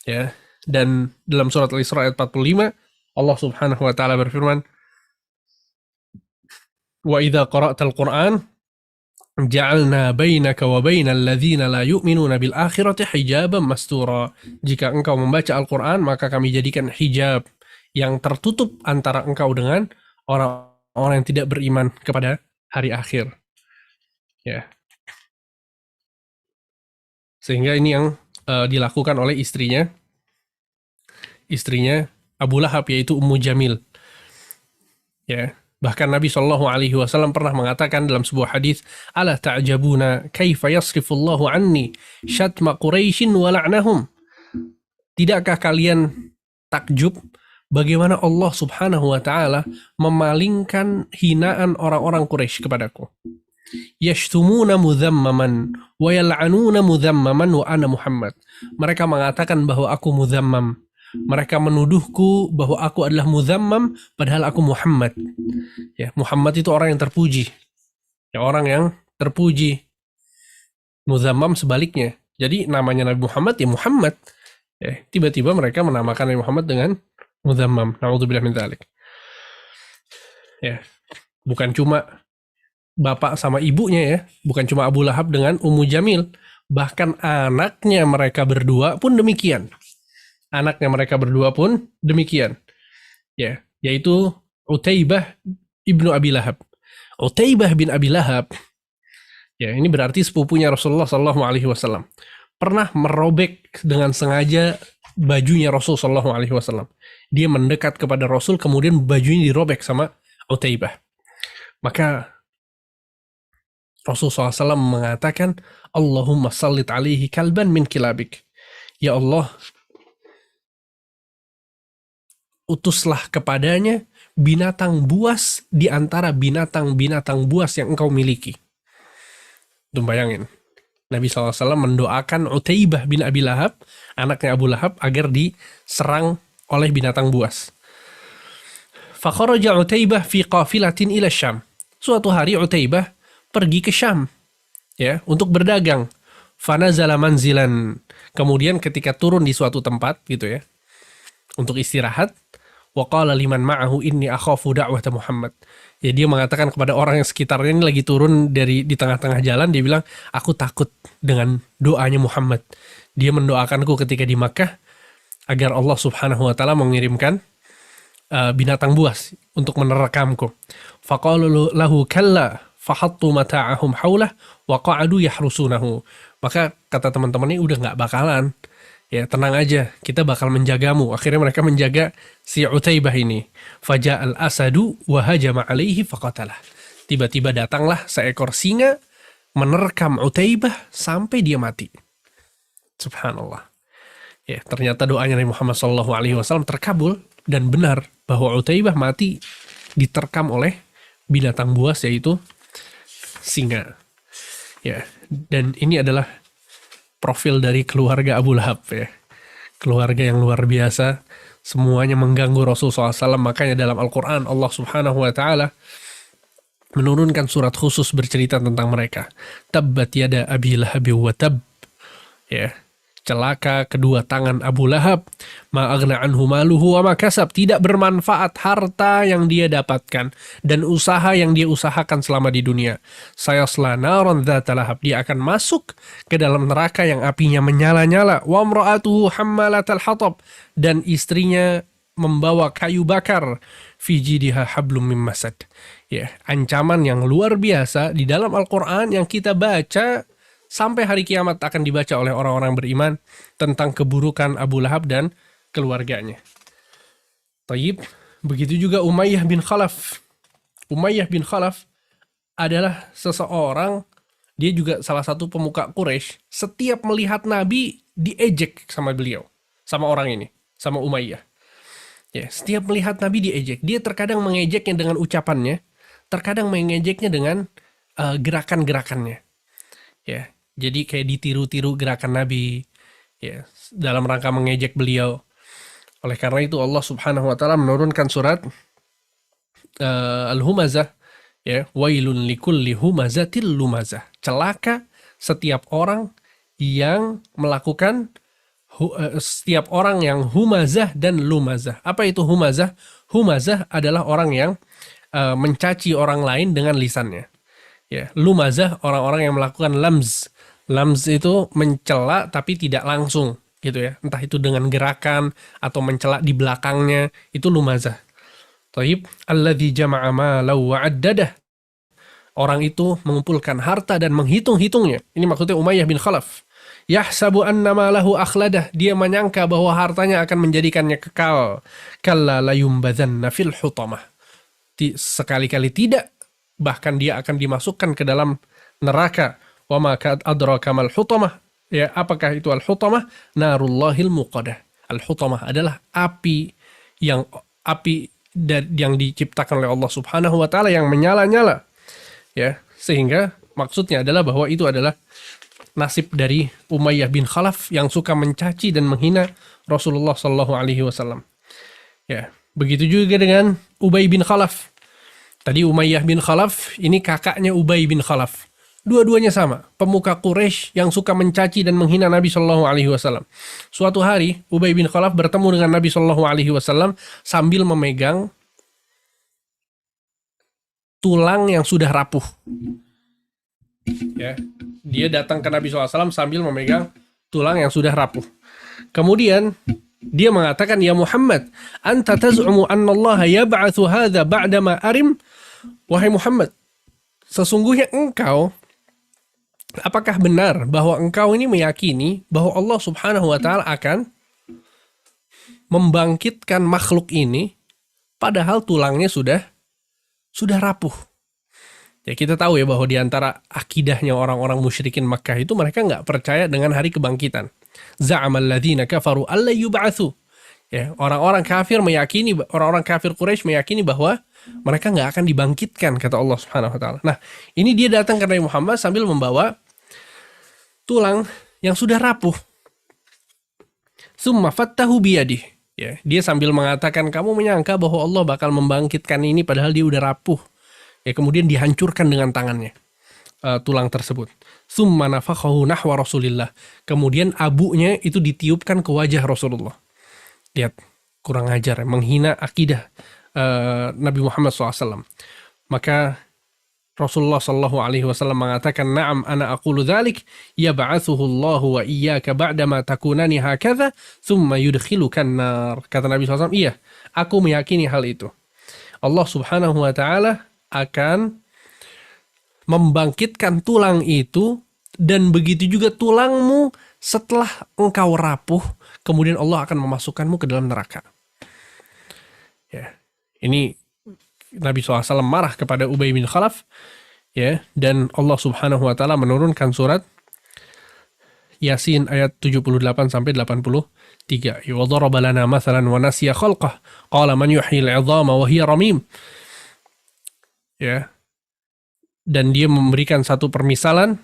[SPEAKER 1] ya. Dan dalam surat Al-Isra ayat 45, Allah Subhanahu wa taala berfirman, wa idza qara'tal Qur'an ja'alna bainaka wa bainal ladzina la yu'minuna bil akhirati hijaban mastura. Jika engkau membaca Al-Qur'an, maka kami jadikan hijab yang tertutup antara engkau dengan orang-orang yang tidak beriman kepada hari akhir. Ya. Sehingga ini yang dilakukan oleh istrinya Abu Lahab, yaitu Ummu Jamil. Ya. Bahkan Nabi SAW pernah mengatakan dalam sebuah hadis, ala ta'jabuna kaifa yasrifullahu anni syatma Quraisyin wa la'nahum. Tidakkah kalian takjub bagaimana Allah Subhanahu wa taala memalingkan hinaan orang-orang Quraisy kepadaku. Yashtumuna mudhammaman wa yal'anuna mudhammaman wa ana Muhammad. Mereka mengatakan bahwa aku mudhammam. Mereka menuduhku bahwa aku adalah mudhammam, padahal aku Muhammad. Ya, Muhammad itu orang yang terpuji. Ya, orang yang terpuji. Mudhammam sebaliknya. Jadi namanya Nabi Muhammad ya Muhammad. Ya, tiba-tiba mereka menamakan Nabi Muhammad dengan mudhammam. Na'udzubillah min dzalik. Ya, bukan cuma bapak sama ibunya ya, bukan cuma Abu Lahab dengan Ummu Jamil, bahkan anaknya mereka berdua pun demikian. Anaknya mereka berdua pun demikian. Ya, yaitu Utaibah ibnu Abi Lahab. Utaibah bin Abi Lahab, ya ini berarti sepupunya Rasulullah SAW, pernah merobek dengan sengaja bajunya Rasul SAW. Dia mendekat kepada Rasul, kemudian bajunya dirobek sama Utaibah. Maka Rasulullah SAW mengatakan, Allahumma sallit alaihi kalban min kilabik. Ya Allah, utuslah kepadanya binatang buas di antara binatang-binatang buas yang engkau miliki. Tuh bayangin. Nabi SAW mendoakan Utaibah bin Abi Lahab, anaknya Abu Lahab, agar diserang oleh binatang buas. Fakharaja Utaibah fi qafilatin ila Syam. Suatu hari Utaibah pergi ke Syam, ya, untuk berdagang. Fanazala manzilan. Kemudian ketika turun di suatu tempat gitu ya, untuk istirahat, wa qala liman ma'ahu inni akhafu da'wata Muhammad. Ya, dia mengatakan kepada orang yang sekitarnya, ini lagi turun di tengah-tengah jalan, dia bilang, aku takut dengan doanya Muhammad. Dia mendoakanku ketika di Makkah agar Allah Subhanahu wa taala mengirimkan binatang buas untuk menerkamku. Faqalu lahu kalla fahattu mata'ahum haulah wa qa'adu yahrusunahu. Maka kata teman-teman ini, udah nggak bakalan. Ya, tenang aja, kita bakal menjagamu. Akhirnya mereka menjaga si Utaibah ini. Faja'al asadu wa hajama alaihi faqatalah. Tiba-tiba datanglah seekor singa menerkam Utaibah sampai dia mati. Subhanallah. Ya, ternyata doanya Nabi Muhammad SAW terkabul dan benar bahwa Utaibah mati diterkam oleh binatang buas, yaitu singa. Ya, dan ini adalah profil dari keluarga Abu Lahab, ya. Keluarga yang luar biasa, semuanya mengganggu Rasulullah SAW. Makanya dalam Al-Quran Allah Subhanahu wa taala menurunkan surat khusus bercerita tentang mereka. Tabbat yada Abi Lahab wa tab. Ya, celaka kedua tangan Abu Lahab. Ma aghna anhu maluhu wa ma kasab. Tidak bermanfaat harta yang dia dapatkan dan usaha yang dia usahakan selama di dunia. Sayasla naran dzata lahab. Dia akan masuk ke dalam neraka yang apinya menyala-nyala. Wa imra'atuhu hammalatal hatab. Dan istrinya membawa kayu bakar. Fi jidiha hablum mim masad. Ya, ancaman yang luar biasa di dalam Al-Qur'an yang kita baca sampai hari kiamat akan dibaca oleh orang-orang beriman tentang keburukan Abu Lahab dan keluarganya. Tayyib, begitu juga Umayyah bin Khalaf. Umayyah bin Khalaf adalah seseorang, dia juga salah satu pemuka Quraisy. Setiap melihat Nabi diejek sama beliau, sama orang ini, sama Umayyah. Ya, setiap melihat Nabi diejek. Dia terkadang mengejeknya dengan ucapannya, terkadang mengejeknya dengan gerakan-gerakannya. Ya, jadi kayak ditiru-tiru gerakan Nabi, ya, dalam rangka mengejek beliau. Oleh karena itu Allah Subhanahu wa taala menurunkan surat Al-Humazah, ya, wailun likulli humazatil lumazah. Celaka setiap orang yang melakukan setiap orang yang humazah dan lumazah. Apa itu humazah? Humazah adalah orang yang mencaci orang lain dengan lisannya. Ya, lumazah orang-orang yang melakukan lamz. Lamz itu mencela tapi tidak langsung, gitu ya. Entah itu dengan gerakan atau mencela di belakangnya, itu lumazah. Thaib, alladzi jama'a malan wa 'addadah. Orang itu mengumpulkan harta dan menghitung-hitungnya. Ini maksudnya Umayyah bin Khalaf. Yahsabu anna malahu akhladah. Dia menyangka bahwa hartanya akan menjadikannya kekal. Kalla la yumbadzanna fil hutamah. Sekali-kali tidak, bahkan dia akan dimasukkan ke dalam neraka. Wa ma adraka mal hutamah. Ya, apakah itu al-hutamah? Narullahil muqadah. Al-hutamah adalah api yang diciptakan oleh Allah Subhanahu wa taala yang menyala-nyala. Ya, sehingga maksudnya adalah bahwa itu adalah nasib dari Umayyah bin Khalaf yang suka mencaci dan menghina Rasulullah sallallahu alaihi wasallam. Ya, begitu juga dengan Ubay bin Khalaf. Tadi Umayyah bin Khalaf, ini kakaknya Ubay bin Khalaf. Dua-duanya sama, pemuka Quraisy yang suka mencaci dan menghina Nabi sallallahu alaihi wasallam. Suatu hari Ubay bin Khalaf bertemu dengan Nabi sallallahu alaihi wasallam sambil memegang tulang yang sudah rapuh. Ya, dia datang ke Nabi SAW sambil memegang tulang yang sudah rapuh. Kemudian dia mengatakan, ya Muhammad, anta taz'umu anna Allah yab'atsu hadza ba'dama arim. Wahai Muhammad, sesungguhnya engkau, apakah benar bahwa engkau ini meyakini bahwa Allah Subhanahu wa taala akan membangkitkan makhluk ini padahal tulangnya sudah rapuh? Ya, kita tahu ya bahwa di antara akidahnya orang-orang musyrikin Makkah itu mereka nggak percaya dengan hari kebangkitan. Za'amal ladzina kafaru alla yub'atsu. Ya, orang-orang kafir Quraisy meyakini bahwa mereka nggak akan dibangkitkan, kata Allah Subhanahu wa taala. Nah, ini dia datang ke Nabi Muhammad sambil membawa tulang yang sudah rapuh. Summa fattahu biyadih. Ya, dia sambil mengatakan, kamu menyangka bahwa Allah bakal membangkitkan ini padahal dia udah rapuh. Ya, kemudian dihancurkan dengan tangannya tulang tersebut. Summa nafakhahu nahwa Rasulillah. Kemudian abunya itu ditiupkan ke wajah Rasulullah. Lihat, kurang ajar, menghina akidah Nabi Muhammad SAW. Maka Rasulullah SAW mengatakan, na'am ana aqulu dzalik yab'atsuhu Allahu wa iyyaka ba'dama takunani hakadha thumma yudkhilukan nar. Kata Nabi SAW, iya, aku meyakini hal itu. Allah Subhanahu wa taala akan membangkitkan tulang itu, dan begitu juga tulangmu setelah engkau rapuh, kemudian Allah akan memasukkanmu ke dalam neraka. Ya, ini Nabi SAW marah kepada Ubay bin Khalaf, ya, dan Allah Subhanahu wa taala menurunkan surat Yasin ayat 78 sampai 83. Wa daraba lana mathalan wa nasiya khalqah qala man yuhyil 'idhama wa hiya ramim. Ya. Dan dia memberikan satu permisalan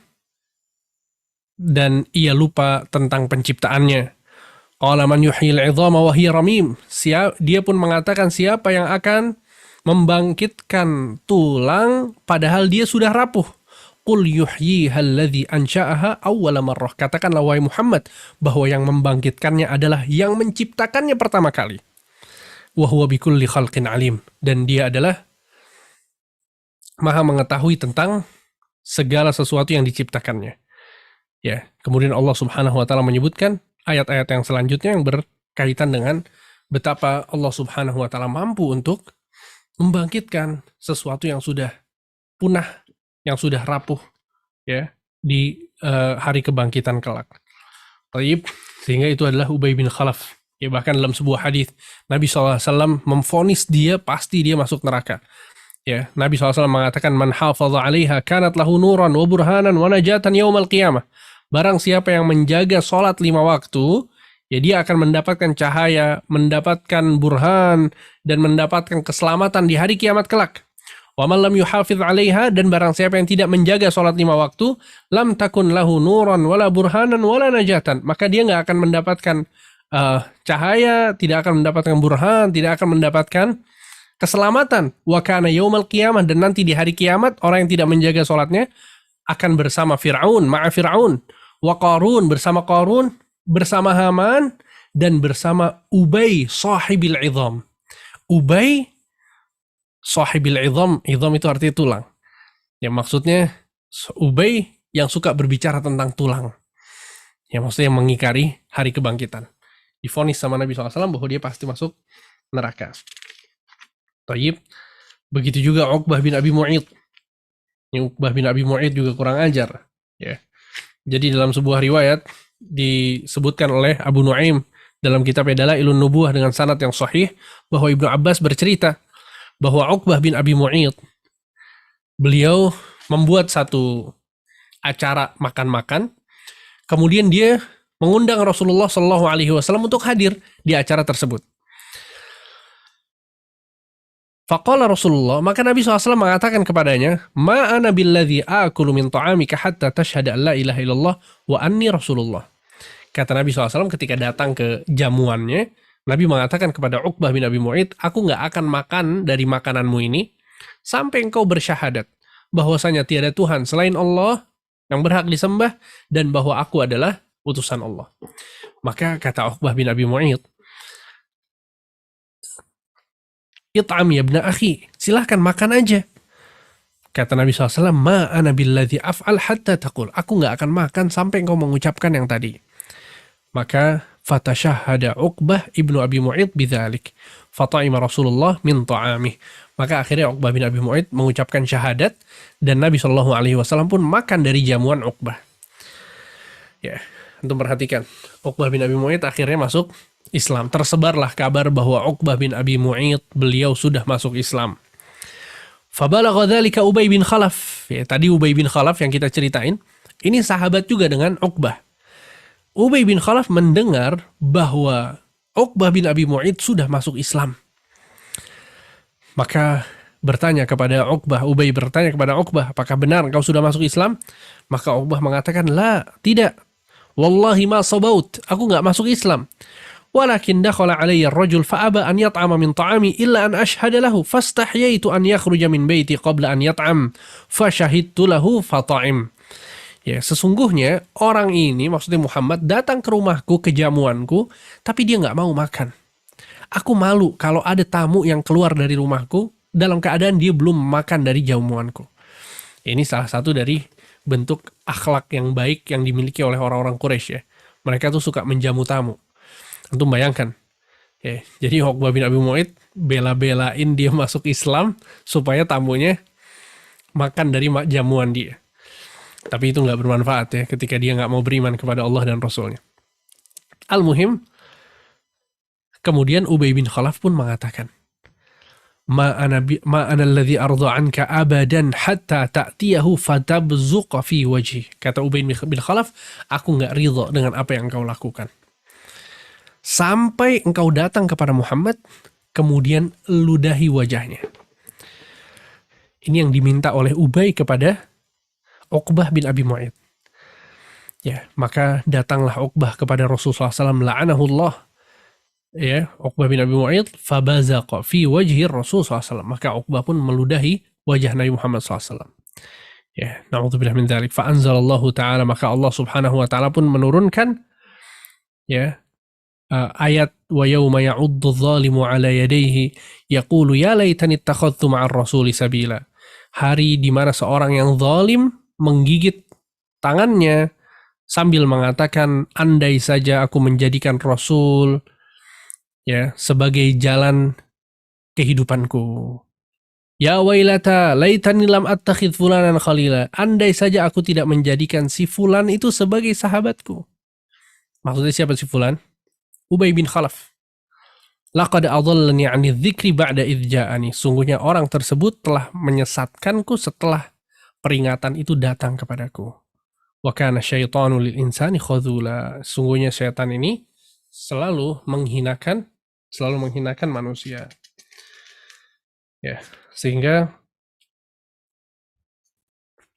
[SPEAKER 1] dan ia lupa tentang penciptaannya. Qala man yuhyil 'idhama wa hiya ramim. Dia pun mengatakan, siapa yang akan membangkitkan tulang padahal dia sudah rapuh. Qul yuhyiha alladhi ansha'aha awwala marrah. Katakanlah wahai Muhammad bahwa yang membangkitkannya adalah yang menciptakannya pertama kali. Wa huwa bikulli khalqin alim. Dan dia adalah Maha mengetahui tentang segala sesuatu yang diciptakannya. Ya, kemudian Allah Subhanahu wa taala menyebutkan ayat-ayat yang selanjutnya yang berkaitan dengan betapa Allah Subhanahu wa taala mampu untuk membangkitkan sesuatu yang sudah punah, yang sudah rapuh, ya, di hari kebangkitan kelak. Taib, sehingga itu adalah Ubay bin Khalaf. Ya, bahkan dalam sebuah hadis Nabi SAW memvonis dia pasti dia masuk neraka. Ya, Nabi SAW mengatakan, man hafadha 'alaiha kanat lahu nuran wa burhanan wa najatan yaumal qiyamah. Barang siapa yang menjaga sholat 5 waktu, ya dia akan mendapatkan cahaya, mendapatkan burhan, dan mendapatkan keselamatan di hari kiamat kelak. Wa man lam yuhafidh 'alaiha, dan barang siapa yang tidak menjaga sholat 5 waktu, lam takun lahu nuran wala burhanan wala najatan. Maka dia nggak akan mendapatkan cahaya, tidak akan mendapatkan burhan, tidak akan mendapatkan keselamatan. Wa kana yaumal qiyamah, dan nanti di hari kiamat orang yang tidak menjaga sholatnya akan bersama Fir'aun, ma'a Fir'aun, wa Qarun, bersama Qarun, bersama Haman, dan bersama Ubay sahibil idham. Ubay sahibil idham, idham itu artinya tulang. Ya, maksudnya Ubay yang suka berbicara tentang tulang. Ya, maksudnya mengingkari hari kebangkitan. Divonis sama Nabi SAW bahwa dia pasti masuk neraka. Taib. Begitu juga Uqbah bin Abi Mu'id. Uqbah bin Abi Mu'id juga kurang ajar. Ya. Jadi dalam sebuah riwayat disebutkan oleh Abu Nuaim dalam kitabnya Dalailun Nubuwah dengan sanad yang sahih bahwa Ibnu Abbas bercerita bahwa Uqbah bin Abi Mu'id, beliau membuat satu acara makan-makan, kemudian dia mengundang Rasulullah SAW untuk hadir di acara tersebut. Faqala Rasulullah, maka Nabi SAW mengatakan kepadanya, ma ana billadhi akulu min ta'amika hatta tashhada an la ilaha illallah wa anni Rasulullah. Kata Nabi SAW ketika datang ke jamuannya, Nabi mengatakan kepada Uqbah bin Abi Mu'id, aku nggak akan makan dari makananmu ini sampai engkau bersyahadat bahwasanya tiada Tuhan selain Allah yang berhak disembah dan bahwa aku adalah utusan Allah. Maka kata Uqbah bin Abi Mu'id, it'am ya ibna akhi, silahkan makan aja. Kata Nabi SAW, ma ana billadhi af'al hatta taqul, aku nggak akan makan sampai engkau mengucapkan yang tadi. Maka fatashahada Uqbah ibnu Abi Mu'id bidzalik, fata'ima Rasulullah min ta'amih. Maka akhirnya Uqbah bin Abi Mu'id mengucapkan syahadat dan Nabi SAW pun makan dari jamuan Uqbah. Ya, untuk perhatikan, Uqbah bin Abi Mu'id akhirnya masuk Islam. Tersebarlah kabar bahwa Uqbah bin Abi Mu'id beliau sudah masuk Islam. Fabalagha dzalika Ubay bin Khalaf. Ya, tadi Ubay bin Khalaf yang kita ceritain, ini sahabat juga dengan Uqbah. Ubay bin Khalaf mendengar bahwa Uqbah bin Abi Mu'ayth sudah masuk Islam. Maka bertanya kepada Uqbah, Ubay bertanya kepada Uqbah, apakah benar engkau sudah masuk Islam? Maka Uqbah mengatakan, la, tidak. Wallahi ma sabaut, aku nggak masuk Islam. Walakin dakhala alayya ar-rajul fa'aba an yat'ama min ta'ami illa an ashhada lahu fastahyaitu an yakhruja min baiti qabla an yat'am fashahidtu lahu fata'im. Ya, sesungguhnya orang ini, maksudnya Muhammad, datang ke rumahku, ke jamuanku, tapi dia nggak mau makan. Aku malu kalau ada tamu yang keluar dari rumahku dalam keadaan dia belum makan dari jamuanku. Ini salah satu dari bentuk akhlak yang baik yang dimiliki oleh orang-orang Quraisy ya. Mereka tuh suka menjamu tamu. Antum bayangkan. Ya, jadi Uqbah bin Abi Mu'ayth bela-belain dia masuk Islam supaya tamunya makan dari jamuan dia. Tapi itu nggak bermanfaat ya ketika dia nggak mau beriman kepada Allah dan Rasulnya. Al-Muhim, kemudian Ubay bin Khalaf pun mengatakan, Ma ana alladhi arda anka abadan hatta ta'tiyahu fatabzuqa fi wajhi. Kata Ubay bin Khalaf, aku nggak ridha dengan apa yang engkau lakukan. Sampai engkau datang kepada Muhammad, kemudian ludahi wajahnya. Ini yang diminta oleh Ubay kepada Uqbah bin Abi Mu'ayth. Ya, maka datanglah Uqbah kepada Rasulullah SAW, la'anahullah. Ya, Uqbah bin Abi Mu'ayth fabazaqa fi wajhi Rasulullah SAW. Maka Uqbah pun meludahi wajah Nabi Muhammad SAW. Ya, na'udzubillah min dzalik. Fa anzalallahu ta'ala, maka Allah Subhanahu wa ta'ala pun menurunkan ya ayat wa yauma ya'uddu adh-dhalimu 'ala yadayhi yaqulu ya laitani ittakhadhtu ma'ar rasuli sabila. Hari di mana seorang yang zalim menggigit tangannya sambil mengatakan, andai saja aku menjadikan Rasul ya sebagai jalan kehidupanku. Ya wailata laitani lam attakhidh fulanan khalila. Andai saja aku tidak menjadikan si fulan itu sebagai sahabatku. Maksudnya siapa si fulan? Ubay bin Khalaf. Laqad adallani 'ani dzikri ba'da idh ja'ani. Sungguhnya orang tersebut telah menyesatkanku setelah peringatan itu datang kepadaku. Wa kana syaitanu lil insani khadzula. Sungguhnya syaitan ini selalu menghinakan manusia. Ya, sehingga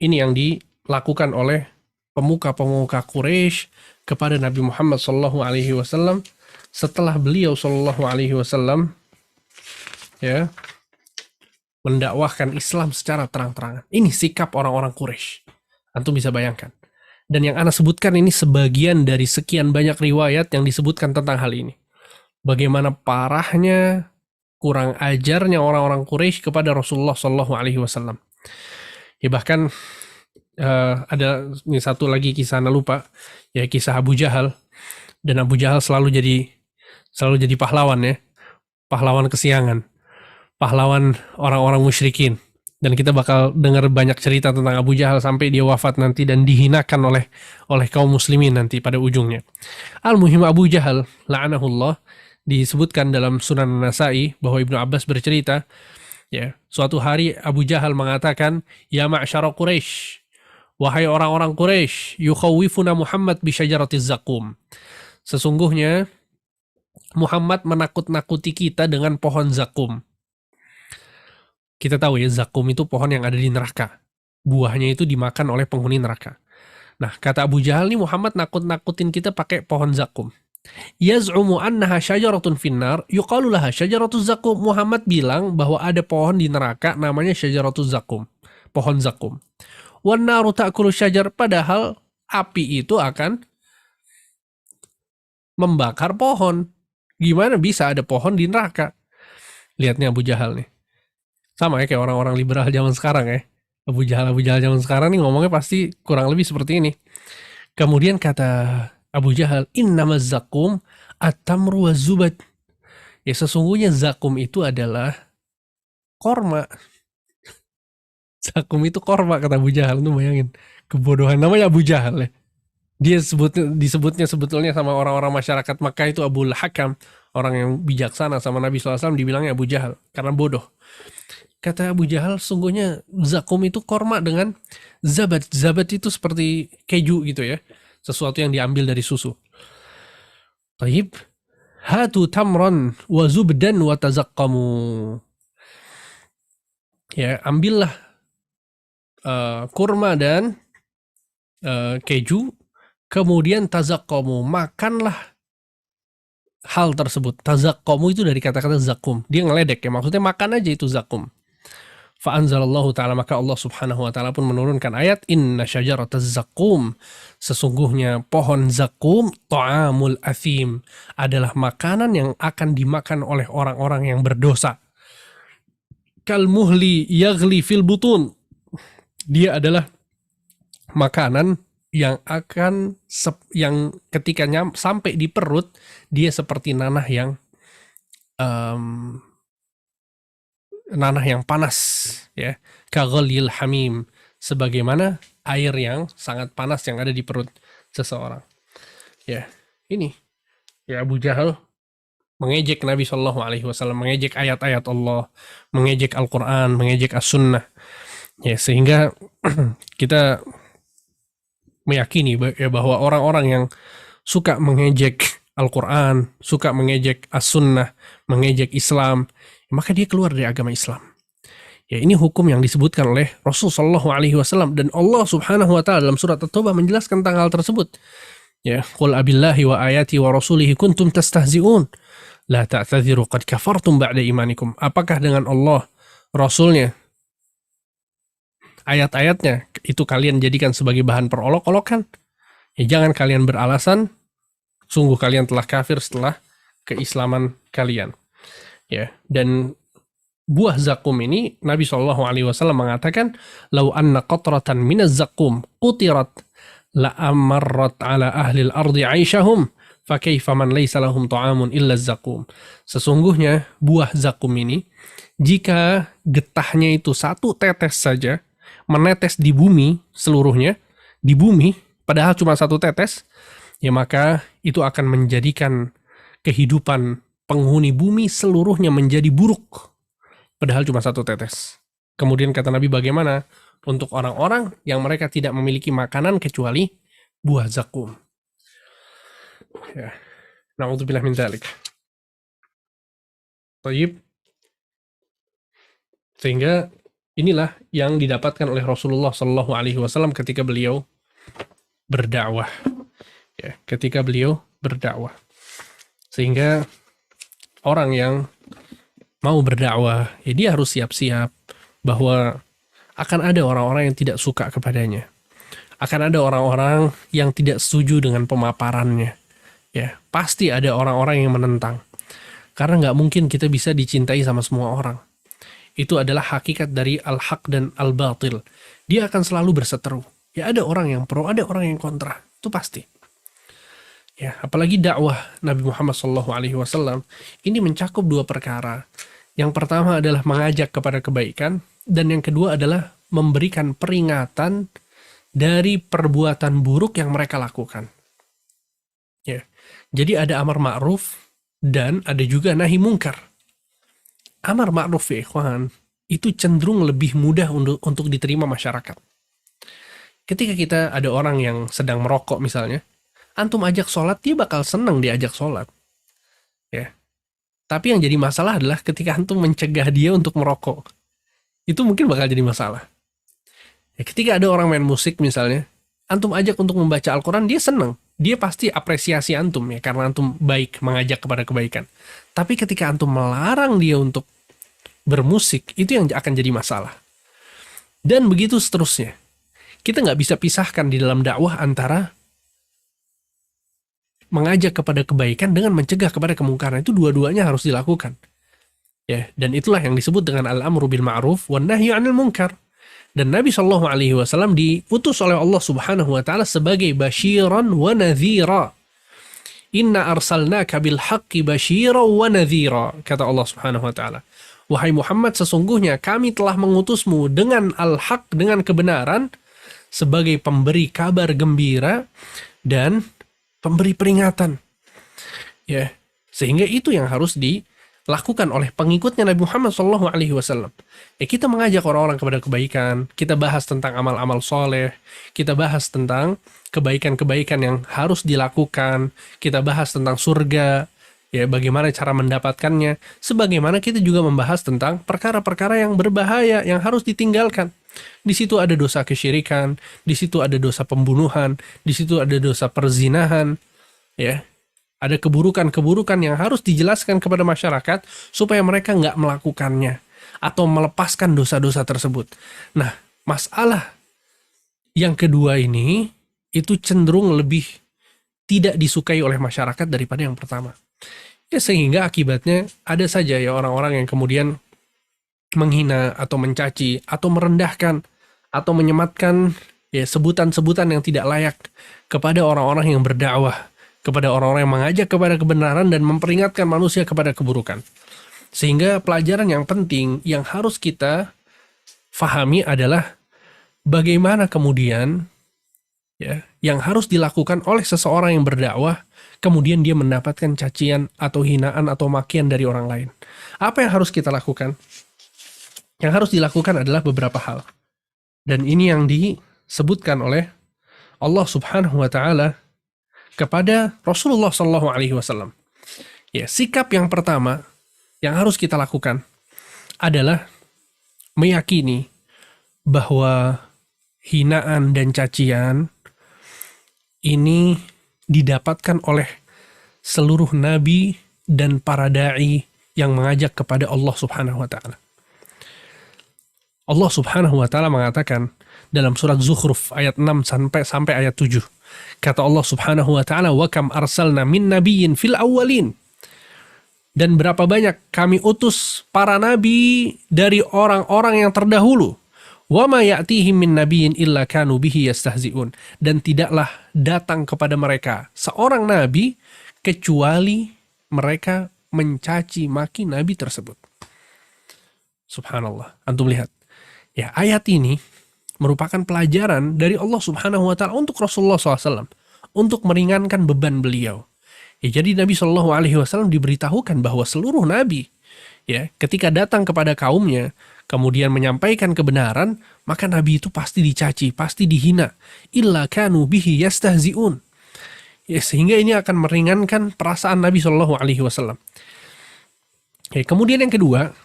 [SPEAKER 1] ini yang dilakukan oleh pemuka-pemuka Quraisy kepada Nabi Muhammad SAW setelah beliau SAW ya mendakwahkan Islam secara terang-terangan. Ini sikap orang-orang Quraisy. Antum bisa bayangkan. Dan yang ana sebutkan ini sebagian dari sekian banyak riwayat yang disebutkan tentang hal ini. Bagaimana parahnya, kurang ajarnya orang-orang Quraisy kepada Rasulullah SAW. Ya bahkan ada ini satu lagi kisah ana lupa, ya kisah Abu Jahal. Dan Abu Jahal selalu jadi pahlawan ya, pahlawan kesiangan, pahlawan orang-orang musyrikin. Dan kita bakal dengar banyak cerita tentang Abu Jahal sampai dia wafat nanti dan dihinakan oleh kaum muslimin nanti pada ujungnya. Al-Muhim, Abu Jahal la'anahullah, disebutkan dalam Sunan Nasa'i bahwa Ibnu Abbas bercerita, ya, suatu hari Abu Jahal mengatakan, ya ma'syara Quraisy, wahai orang-orang Quraisy, yukhawwifuna Muhammad bi syajaratiz zakum. Sesungguhnya Muhammad menakut-nakuti kita dengan pohon zakum. Kita tahu ya, zakum itu pohon yang ada di neraka. Buahnya itu dimakan oleh penghuni neraka. Nah, kata Abu Jahal nih, Muhammad nakut-nakutin kita pakai pohon zakum. Yaz'umu annaha syajaratun finnar yuqalu laha syajaratuz zakum. Muhammad bilang bahwa ada pohon di neraka namanya syajaratuz zakum, pohon zakum. Wan naru ta'kulu syajar, padahal api itu akan membakar pohon. Gimana bisa ada pohon di neraka? Lihat nih Abu Jahal nih. Sama ya kayak orang-orang liberal zaman sekarang ya. Abu Jahal zaman sekarang nih ngomongnya pasti kurang lebih seperti ini. Kemudian kata Abu Jahal, innamaz zakum at-tamru waz-zubat. Ya sesungguhnya zakum itu adalah korma. Zakum itu korma, kata Abu Jahal. Tuh bayangin kebodohan, namanya Abu Jahal ya. Dia disebutnya sebetulnya sama orang-orang masyarakat Makkah itu Abul Hakam, orang yang bijaksana sama Nabi SAW, dibilangnya Abu Jahal karena bodoh. Kata Abu Jahal, sungguhnya zakum itu korma dengan zabat. Zabat itu seperti keju gitu ya, sesuatu yang diambil dari susu. Taib, hatu tamran wa zubdan wa tazaqqamu. Ya, ambillah kurma dan keju, kemudian tazaqqamu, makanlah hal tersebut. Tazaqqamu itu dari kata-kata zakum. Dia ngeledek ya, maksudnya makan aja itu zakum. Fa anzalallahu ta'ala, maka Allah subhanahu wa ta'ala pun menurunkan ayat, inna syajarataz zakum, sesungguhnya pohon zakum, ta'amul athim, adalah makanan yang akan dimakan oleh orang-orang yang berdosa. Kal muhli yaghli fil butun, dia adalah makanan yang akan yang ketika sampai di perut, dia seperti nanah yang panas, ya, kaghalil hamim, sebagaimana air yang sangat panas yang ada di perut seseorang. Ya, ini ya, Abu Jahal mengejek Nabi Shallallahu Alaihi Wasallam, mengejek ayat-ayat Allah, mengejek Al-Quran, mengejek As-Sunnah. Ya, sehingga kita meyakini bahwa orang-orang yang suka mengejek Al-Quran, suka mengejek As-Sunnah, mengejek Islam, maka dia keluar dari agama Islam. Ya, ini hukum yang disebutkan oleh Rasulullah SAW, dan Allah Subhanahu wa Ta'ala dalam surat At-Taubah menjelaskan tentang hal tersebut. Ya, qul abillahi wa ayati wa rasulihi kuntum tastahzi'un la ta'tadhiru qad kafartum ba'da imanikum. Apakah dengan Allah, Rasulnya, ayat-ayatnya itu kalian jadikan sebagai bahan perolok-olokan? Ya, jangan kalian beralasan, sungguh kalian telah kafir setelah keislaman kalian. Ya, dan buah zakum ini Nabi SAW mengatakan, lau anna qatratan minaz zakum qutirat la amarrat ala ahli al-ardi aishahum fa kaifa man laysa lahum ta'amun illa zakum. Sesungguhnya buah zakum ini, jika getahnya itu satu tetes saja menetes di bumi seluruhnya, di bumi, padahal cuma satu tetes, ya maka itu akan menjadikan kehidupan penghuni bumi seluruhnya menjadi buruk, padahal cuma satu tetes. Kemudian kata Nabi, bagaimana untuk orang-orang yang mereka tidak memiliki makanan kecuali buah zakum. Ya. Na'udzubillah min dzalik. Baik. Sehingga inilah yang didapatkan oleh Rasulullah Shallallahu Alaihi Wasallam ketika beliau berdakwah. Ya, ketika beliau berdakwah. Sehingga orang yang mau berdakwah, ya dia harus siap-siap bahwa akan ada orang-orang yang tidak suka kepadanya. Akan ada orang-orang yang tidak setuju dengan pemaparannya. Ya, pasti ada orang-orang yang menentang. Karena nggak mungkin kita bisa dicintai sama semua orang. Itu adalah hakikat dari al-haq dan al-batil. Dia akan selalu berseteru. Ya, ada orang yang pro, ada orang yang kontra. Itu pasti. Ya, apalagi dakwah Nabi Muhammad SAW ini mencakup dua perkara. Yang pertama adalah mengajak kepada kebaikan, dan yang kedua adalah memberikan peringatan dari perbuatan buruk yang mereka lakukan. Ya, jadi ada amar ma'ruf dan ada juga nahi mungkar. Amar ma'ruf, ya ikhwan, itu cenderung lebih mudah untuk diterima masyarakat. Ketika kita ada orang yang sedang merokok misalnya, antum ajak sholat, dia bakal senang diajak sholat. Ya. Tapi yang jadi masalah adalah ketika antum mencegah dia untuk merokok. Itu mungkin bakal jadi masalah. Ya, ketika ada orang main musik misalnya, antum ajak untuk membaca Al-Quran, dia senang. Dia pasti apresiasi antum ya, karena antum baik, mengajak kepada kebaikan. Tapi ketika antum melarang dia untuk bermusik, itu yang akan jadi masalah. Dan begitu seterusnya. Kita nggak bisa pisahkan di dalam dakwah antara mengajak kepada kebaikan dengan mencegah kepada kemungkaran. Itu dua-duanya harus dilakukan. Ya, dan itulah yang disebut dengan al-amru bil ma'ruf wan nahyu 'anil munkar. Dan Nabi Shallallahu Alaihi Wasallam diutus oleh Allah Subhanahu Wa Taala sebagai basyiran wa nadhira. Inna arsalnaka bil haqqi basyiran wa nadhira, kata Allah Subhanahu Wa Taala. Wahai Muhammad, sesungguhnya kami telah mengutusmu dengan al-haq, dengan kebenaran, sebagai pemberi kabar gembira dan pemberi peringatan. Ya, sehingga itu yang harus dilakukan oleh pengikutnya Nabi Muhammad SAW. Ya, kita mengajak orang-orang kepada kebaikan, kita bahas tentang amal-amal soleh, kita bahas tentang kebaikan-kebaikan yang harus dilakukan, kita bahas tentang surga, ya bagaimana cara mendapatkannya, sebagaimana kita juga membahas tentang perkara-perkara yang berbahaya yang harus ditinggalkan. Di situ ada dosa kesyirikan, di situ ada dosa pembunuhan, di situ ada dosa perzinahan, ya. Ada keburukan-keburukan yang harus dijelaskan kepada masyarakat supaya mereka nggak melakukannya atau melepaskan dosa-dosa tersebut. Nah, masalah yang kedua ini itu cenderung lebih tidak disukai oleh masyarakat daripada yang pertama. Ya, sehingga akibatnya ada saja ya orang-orang yang kemudian menghina atau mencaci atau merendahkan atau menyematkan ya sebutan-sebutan yang tidak layak kepada orang-orang yang berdakwah, kepada orang-orang yang mengajak kepada kebenaran dan memperingatkan manusia kepada keburukan. Sehingga pelajaran yang penting yang harus kita fahami adalah bagaimana kemudian ya yang harus dilakukan oleh seseorang yang berdakwah kemudian dia mendapatkan cacian atau hinaan atau makian dari orang lain. Apa yang harus kita lakukan? Yang harus dilakukan adalah beberapa hal. Dan ini yang disebutkan oleh Allah Subhanahu wa taala kepada Rasulullah sallallahu alaihi wasallam. Ya, sikap yang pertama yang harus kita lakukan adalah meyakini bahwa hinaan dan cacian ini didapatkan oleh seluruh nabi dan para dai yang mengajak kepada Allah Subhanahu wa taala. Allah Subhanahu wa taala mengatakan dalam surat Zukhruf ayat 6 sampai ayat 7. Kata Allah Subhanahu wa taala, "Wa kam arsalna min nabiyyin fil awwalin." Dan berapa banyak kami utus para nabi dari orang-orang yang terdahulu. Wa ma ya'tihim min nabiyyin illa kanu bihi yastahzi'un. Dan tidaklah datang kepada mereka seorang nabi kecuali mereka mencaci maki nabi tersebut. Subhanallah. Antum lihat. Ya, ayat ini merupakan pelajaran dari Allah Subhanahu wa taala untuk Rasulullah SAW untuk meringankan beban beliau. Ya, jadi Nabi Shallallahu alaihi wasallam diberitahukan bahwa seluruh nabi ya, ketika datang kepada kaumnya kemudian menyampaikan kebenaran, maka nabi itu pasti dicaci, pasti dihina. Illa kanu bihi yastahzi'un. Ya, sehingga ini akan meringankan perasaan Nabi Shallallahu alaihi wasallam. Ya, kemudian yang kedua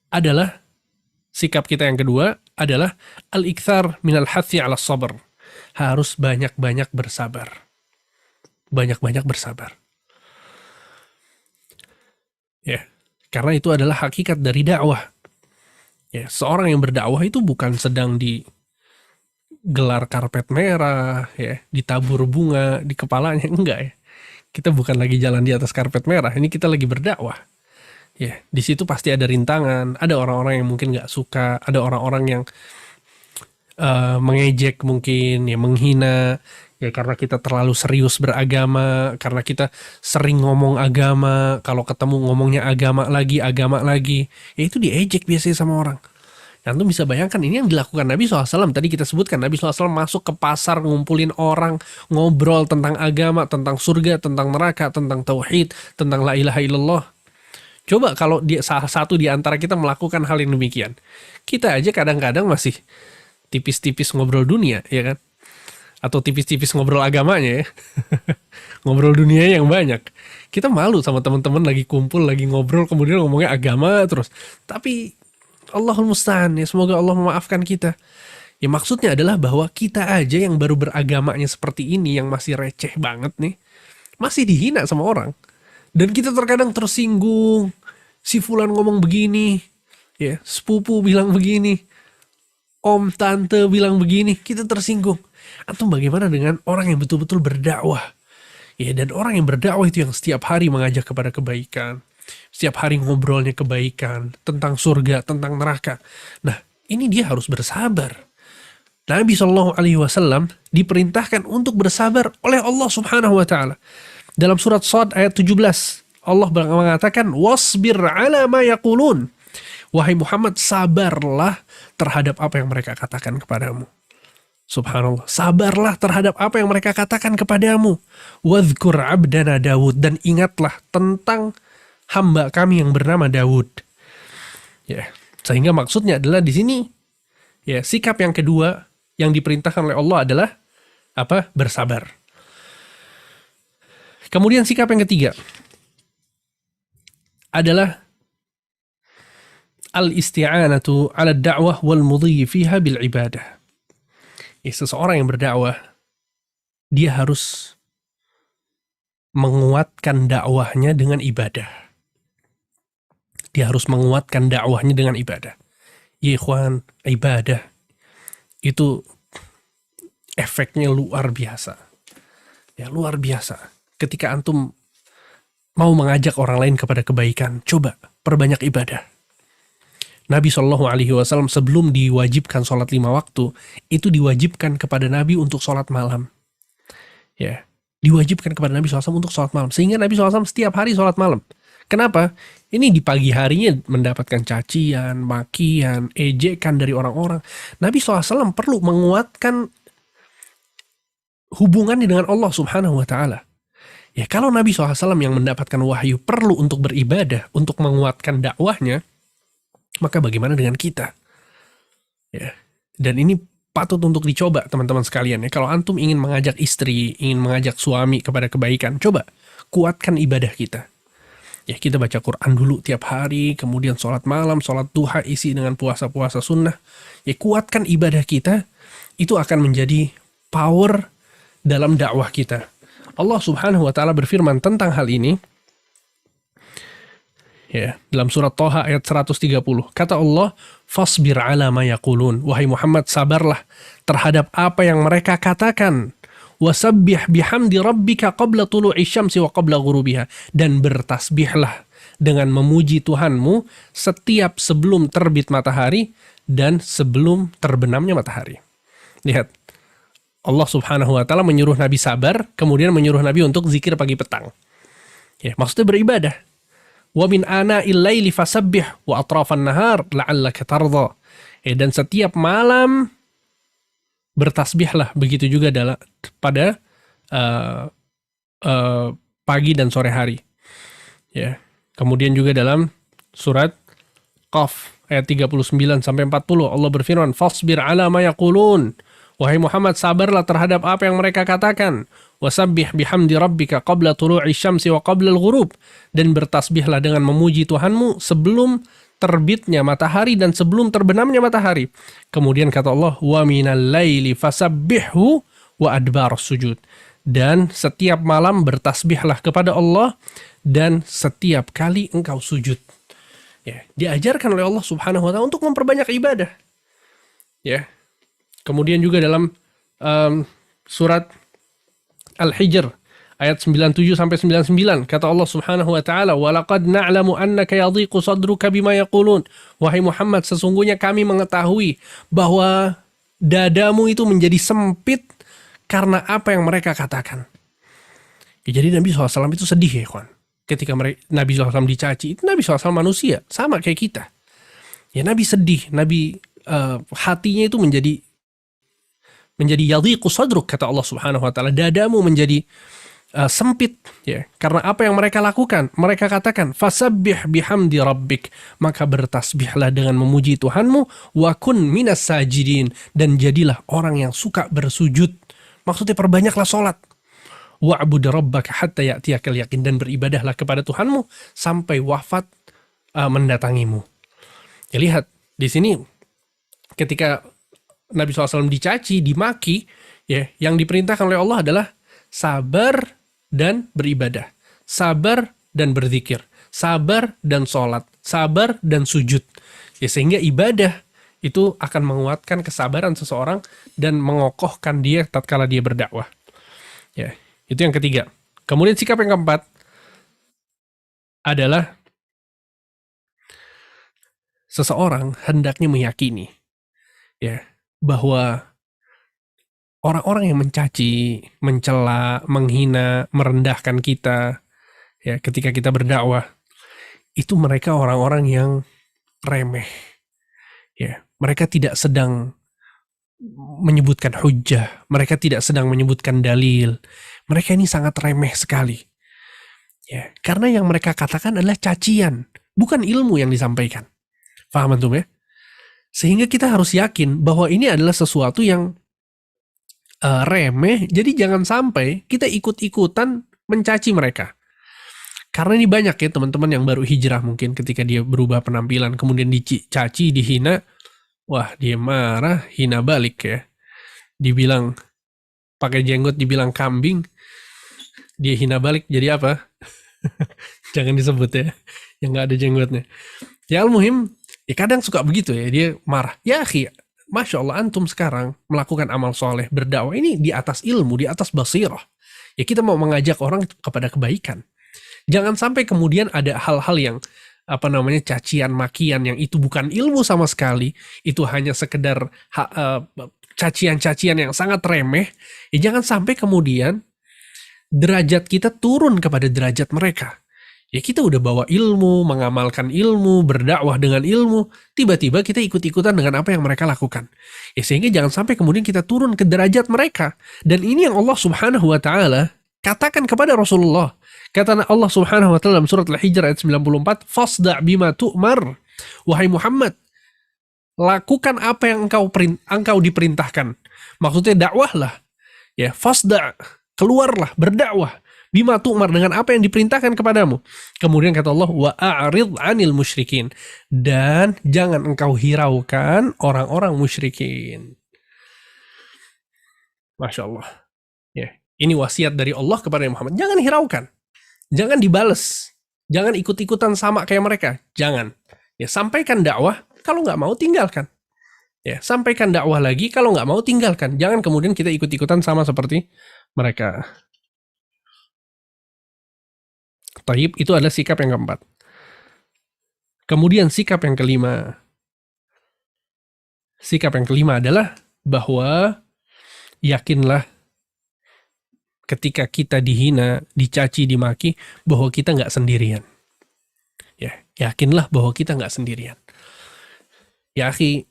[SPEAKER 1] adalah sikap kita yang kedua adalah al-ikthar minal hathi ala sabr. Harus banyak-banyak bersabar. Banyak-banyak bersabar. Ya, karena itu adalah hakikat dari dakwah. Ya, seorang yang berdakwah itu bukan sedang digelar karpet merah, ya, ditabur bunga di kepalanya, enggak ya. Kita bukan lagi jalan di atas karpet merah, ini kita lagi berdakwah. Ya, di situ pasti ada rintangan, ada orang-orang yang mungkin nggak suka, ada orang-orang yang mengejek mungkin, ya menghina, ya karena kita terlalu serius beragama, karena kita sering ngomong agama, kalau ketemu ngomongnya agama lagi, ya itu diejek biasanya sama orang. Antum bisa bayangkan ini yang dilakukan Nabi SAW. Tadi kita sebutkan Nabi SAW masuk ke pasar, ngumpulin orang, ngobrol tentang agama, tentang surga, tentang neraka, tentang tauhid, tentang la ilaha illallah. Coba kalau salah satu di antara kita melakukan hal yang demikian. Kita aja kadang-kadang masih tipis-tipis ngobrol dunia, ya kan? Atau tipis-tipis ngobrol agamanya ya. Ngobrol dunia yang banyak. Kita malu sama teman-teman lagi kumpul, lagi ngobrol, kemudian ngomongnya agama terus. Tapi Allahul Musta'an, ya semoga Allah memaafkan kita. Ya maksudnya adalah bahwa kita aja yang baru beragamanya seperti ini, yang masih receh banget nih, masih dihina sama orang. Dan kita terkadang tersinggung. Si fulan ngomong begini, ya, sepupu bilang begini, om tante bilang begini, kita tersinggung. Atau bagaimana dengan orang yang betul-betul berdakwah? Ya, dan orang yang berdakwah itu yang setiap hari mengajak kepada kebaikan, setiap hari ngobrolnya kebaikan, tentang surga, tentang neraka. Nah, ini dia harus bersabar. Nabi Shallallahu alaihi wasallam diperintahkan untuk bersabar oleh Allah Subhanahu wa taala. Dalam surat Shad ayat 17, Allah mengatakan, "Wasbir 'ala ma yaqulun." Wahai Muhammad, sabarlah terhadap apa yang mereka katakan kepadamu. Subhanallah, sabarlah terhadap apa yang mereka katakan kepadamu. Wadhkur 'abdana Daud, dan ingatlah tentang hamba kami yang bernama Daud. Ya, sehingga maksudnya adalah di sini ya, sikap yang kedua yang diperintahkan oleh Allah adalah apa? Bersabar. Kemudian sikap yang ketiga, adalah al-isti'anatu 'ala ad-da'wah wal mudhi fiha bil ibadah. Seseorang yang berdakwah, dia harus menguatkan dakwahnya dengan ibadah. Dia harus menguatkan dakwahnya dengan ibadah. Ya ikhwan, ibadah itu efeknya luar biasa. Ya, luar biasa. Ketika antum mau mengajak orang lain kepada kebaikan, coba perbanyak ibadah. Nabi SAW sebelum diwajibkan sholat 5 waktu, itu diwajibkan kepada Nabi untuk sholat malam. Ya, diwajibkan kepada Nabi SAW untuk sholat malam. Sehingga Nabi SAW setiap hari sholat malam. Kenapa? Ini di pagi harinya mendapatkan cacian, makian, ejekan dari orang-orang. Nabi SAW perlu menguatkan hubungannya dengan Allah Subhanahu wa Ta'ala. Ya, kalau Nabi SAW yang mendapatkan wahyu perlu untuk beribadah, untuk menguatkan dakwahnya, maka bagaimana dengan kita? Ya, dan ini patut untuk dicoba teman-teman sekalian. Ya, kalau antum ingin mengajak istri, ingin mengajak suami kepada kebaikan, coba kuatkan ibadah kita. Ya, kita baca Quran dulu tiap hari, kemudian sholat malam, sholat duha, isi dengan puasa-puasa sunnah. Ya, kuatkan ibadah kita, itu akan menjadi power dalam dakwah kita. Allah Subhanahu wa Ta'ala berfirman tentang hal ini, ya, dalam surat Thaha ayat 130. Kata Allah, "Fasbir 'ala ma yaqulun." Wahai Muhammad, sabarlah terhadap apa yang mereka katakan. "Wasabbih bihamdi rabbika qabla tulu'i syamsi wa qabla ghurubiha." Dan bertasbihlah dengan memuji Tuhanmu setiap sebelum terbit matahari dan sebelum terbenamnya matahari. Lihat, Allah Subhanahu wa Ta'ala menyuruh Nabi sabar, kemudian menyuruh Nabi untuk zikir pagi petang. Ya, maksudnya beribadah. Wa min ana'il laili fasabbih wa atrafan nahar la'allaka tardha. Dan setiap malam bertasbihlah, begitu juga pada pagi dan sore hari. Ya. Kemudian juga dalam surat Qaf ayat 39 sampai 40 Allah berfirman, "Fasbir 'ala ma yaqulun." Wahai Muhammad, sabarlah terhadap apa yang mereka katakan. Wasabbih bihamdi rabbika qabla tulu'i syamsi wa qabla al-ghurub. Dan bertasbihlah dengan memuji Tuhanmu sebelum terbitnya matahari dan sebelum terbenamnya matahari. Kemudian kata Allah, wa minal laili fasabbihhu wa adbar sujud. Dan setiap malam bertasbihlah kepada Allah dan setiap kali engkau sujud. Ya, diajarkan oleh Allah Subhanahu wa Ta'ala untuk memperbanyak ibadah. Ya. Kemudian juga dalam surat Al-Hijr ayat 97 sampai 99 kata Allah Subhanahu wa Ta'ala, "Walaqad na'lamu annaka yadhiqu sadruka bima yaqulun." Wahai Muhammad, sesungguhnya kami mengetahui bahwa dadamu itu menjadi sempit karena apa yang mereka katakan. Ya, jadi Nabi SAW itu sedih ya kawan. Ketika Nabi SAW dicaci, itu Nabi SAW manusia, sama kayak kita. Ya, Nabi sedih, Nabi hatinya itu menjadi yadhiqu sadruk, kata Allah Subhanahu wa Ta'ala, dadamu menjadi sempit ya, karena apa yang mereka lakukan. Mereka katakan, fasabbih bihamdi rabbik, maka bertasbihlah dengan memuji Tuhanmu, wa kun minas sajidin, dan jadilah orang yang suka bersujud. Maksudnya perbanyaklah sholat. Wa'bud rabbaka hatta ya'tiyakal yaqin, dan beribadahlah kepada Tuhanmu sampai wafat mendatangimu. Ya, lihat di sini ketika Nabi SAW dicaci, dimaki, ya, yang diperintahkan oleh Allah adalah sabar dan beribadah, sabar dan berzikir, sabar dan sholat, sabar dan sujud. Ya, sehingga ibadah itu akan menguatkan kesabaran seseorang dan mengokohkan dia tatkala dia berdakwah. Ya, itu yang ketiga. Kemudian sikap yang keempat adalah seseorang hendaknya meyakini, ya, bahwa orang-orang yang mencaci, mencela, menghina, merendahkan kita, ya, ketika kita berdakwah, itu mereka orang-orang yang remeh. Ya, mereka tidak sedang menyebutkan hujjah, mereka tidak sedang menyebutkan dalil. Mereka ini sangat remeh sekali. Ya, karena yang mereka katakan adalah cacian, bukan ilmu yang disampaikan. Paham antum ya? Sehingga kita harus yakin bahwa ini adalah sesuatu yang remeh, jadi jangan sampai kita ikut-ikutan mencaci mereka. Karena ini banyak ya teman-teman yang baru hijrah mungkin ketika dia berubah penampilan, kemudian dicaci, dihina, wah dia marah, hina balik ya. Dibilang pakai jenggot, dibilang kambing, dia hina balik jadi apa? Jangan disebut ya, yang nggak ada jenggotnya. Ya al-muhim, ya kadang suka begitu ya, dia marah. Ya akhi, Masya Allah antum sekarang melakukan amal soleh, berdakwah ini di atas ilmu, di atas basirah. Ya kita mau mengajak orang kepada kebaikan. Jangan sampai kemudian ada hal-hal yang cacian makian yang itu bukan ilmu sama sekali, itu hanya sekedar cacian-cacian yang sangat remeh. Ya jangan sampai kemudian derajat kita turun kepada derajat mereka. Ya kita udah bawa ilmu, mengamalkan ilmu, berdakwah dengan ilmu, tiba-tiba kita ikut-ikutan dengan apa yang mereka lakukan. Ya sehingga jangan sampai kemudian kita turun ke derajat mereka. Dan ini yang Allah Subhanahu wa taala katakan kepada Rasulullah. Kata Allah Subhanahu wa taala dalam surat Al-Hijr ayat 94, "Fasda' bima tu'mar." Wahai Muhammad, lakukan apa yang engkau diperintahkan. Maksudnya dakwahlah. Ya, fasda', keluarlah, berdakwah. Bima tu'mar, dengan apa yang diperintahkan kepadamu. Kemudian kata Allah, wa a'rid 'anil musyrikin, dan jangan engkau hiraukan orang-orang musyrikin. Masya Allah. Ya, ini wasiat dari Allah kepada Muhammad. Jangan hiraukan. Jangan dibales. Jangan ikut-ikutan sama kayak mereka. Jangan. Ya, sampaikan dakwah, kalau nggak mau tinggalkan. Ya, sampaikan dakwah lagi, kalau nggak mau tinggalkan. Jangan kemudian kita ikut-ikutan sama seperti mereka. Taib, itu adalah sikap yang keempat. Kemudian sikap yang kelima. Sikap yang kelima adalah bahwa yakinlah ketika kita dihina, dicaci, dimaki, bahwa kita nggak sendirian. Ya, yakinlah bahwa kita nggak sendirian. Ya, akhi,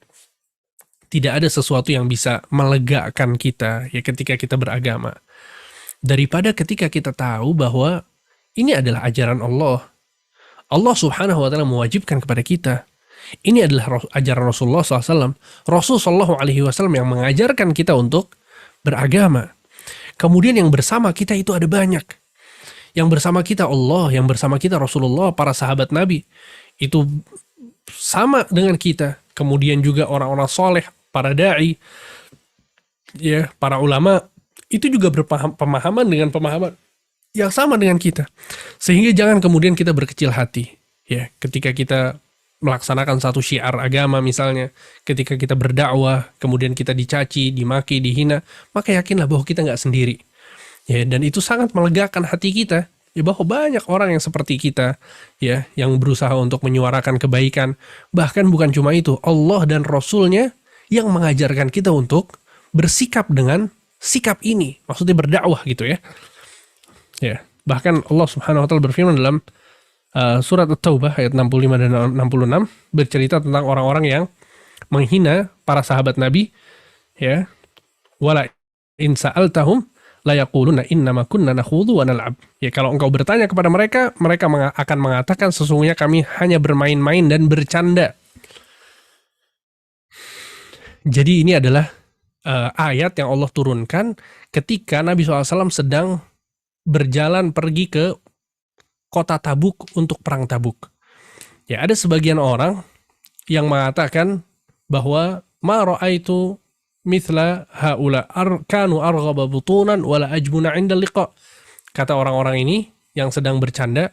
[SPEAKER 1] tidak ada sesuatu yang bisa melegakan kita ya ketika kita beragama daripada ketika kita tahu bahwa ini adalah ajaran Allah. Allah Subhanahu wa taala mewajibkan kepada kita. Ini adalah ajaran Rasulullah SAW. Rasul Shallallahu Alaihi Wasallam yang mengajarkan kita untuk beragama. Kemudian yang bersama kita itu ada banyak. Yang bersama kita Allah, yang bersama kita Rasulullah, para sahabat Nabi. Itu sama dengan kita. Kemudian juga orang-orang soleh, para da'i, ya, para ulama, itu juga berpemahaman dengan pemahaman yang sama dengan kita. Sehingga jangan kemudian kita berkecil hati. Ya, ketika kita melaksanakan satu syiar agama misalnya, ketika kita berdakwah, kemudian kita dicaci, dimaki, dihina, maka yakinlah bahwa kita nggak sendiri. Ya, dan itu sangat melegakan hati kita. Ya, bahwa banyak orang yang seperti kita, ya, yang berusaha untuk menyuarakan kebaikan. Bahkan bukan cuma itu, Allah dan Rasulnya yang mengajarkan kita untuk bersikap dengan sikap ini. Maksudnya berdakwah gitu ya. Ya, bahkan Allah Subhanahu wa taala berfirman dalam surat At-Taubah ayat 65 dan 66 bercerita tentang orang-orang yang menghina para sahabat Nabi, ya. Wala in sa'altahum la yaquluna innama kunna nakhudhu wa nal'ab. Ya, kalau engkau bertanya kepada mereka, mereka akan mengatakan sesungguhnya kami hanya bermain-main dan bercanda. Jadi ini adalah ayat yang Allah turunkan ketika Nabi SAW sedang berjalan pergi ke kota Tabuk untuk perang Tabuk. Ya, ada sebagian orang yang mengatakan bahwa ma ra'aitu mithla haula kanu arghaba butunan wala ajbuna 'inda liqa. Kata orang-orang ini yang sedang bercanda,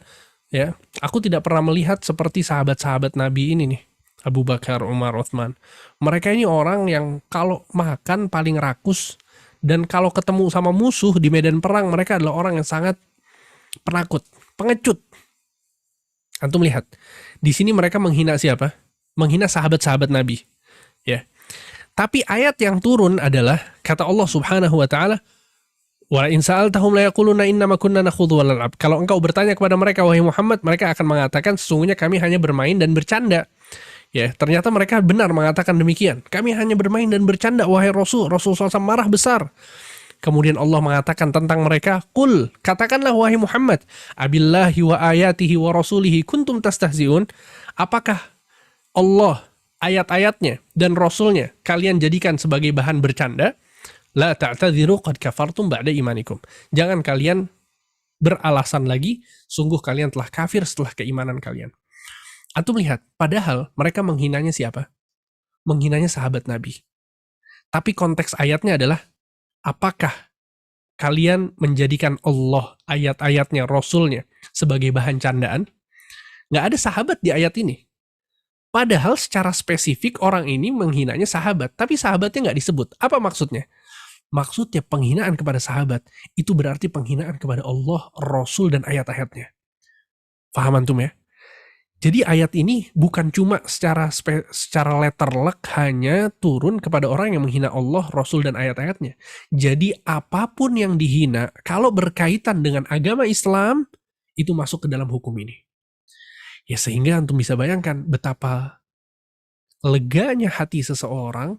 [SPEAKER 1] ya, aku tidak pernah melihat seperti sahabat-sahabat Nabi ini nih, Abu Bakar, Umar, Uthman. Mereka ini orang yang kalau makan paling rakus, dan kalau ketemu sama musuh di medan perang, mereka adalah orang yang sangat penakut, pengecut. Antum lihat, di sini mereka menghina siapa? Menghina sahabat-sahabat Nabi. Ya. Tapi ayat yang turun adalah kata Allah Subhanahu wa taala, wa in sa'altahum la yaquluna innama kunna nakhudhu wa nal'ab. Kalau engkau bertanya kepada mereka wahai Muhammad, mereka akan mengatakan sesungguhnya kami hanya bermain dan bercanda. Ya, ternyata mereka benar mengatakan demikian. Kami hanya bermain dan bercanda wahai Rasul. Rasul SAW marah besar. Kemudian Allah mengatakan tentang mereka, "Qul," katakanlah wahai Muhammad, "abillahi wa ayatihi wa rasulihi kuntum tastahzi'un?" Apakah Allah, ayat-ayatnya dan Rasulnya kalian jadikan sebagai bahan bercanda? La ta'tadhiru qad kafartum ba'da imanikum. Jangan kalian beralasan lagi, sungguh kalian telah kafir setelah keimanan kalian. Antum lihat, padahal mereka menghinanya siapa? Menghinanya sahabat Nabi. Tapi konteks ayatnya adalah, apakah kalian menjadikan Allah, ayat-ayatnya, Rasulnya sebagai bahan candaan? Nggak ada sahabat di ayat ini. Padahal secara spesifik orang ini menghinanya sahabat, tapi sahabatnya nggak disebut. Apa maksudnya? Maksudnya penghinaan kepada sahabat, itu berarti penghinaan kepada Allah, Rasul, dan ayat-ayatnya. Paham antum ya? Jadi ayat ini bukan cuma secara letterlek hanya turun kepada orang yang menghina Allah, Rasul, dan ayat-ayatnya. Jadi apapun yang dihina, kalau berkaitan dengan agama Islam, itu masuk ke dalam hukum ini. Ya sehingga antum bisa bayangkan betapa leganya hati seseorang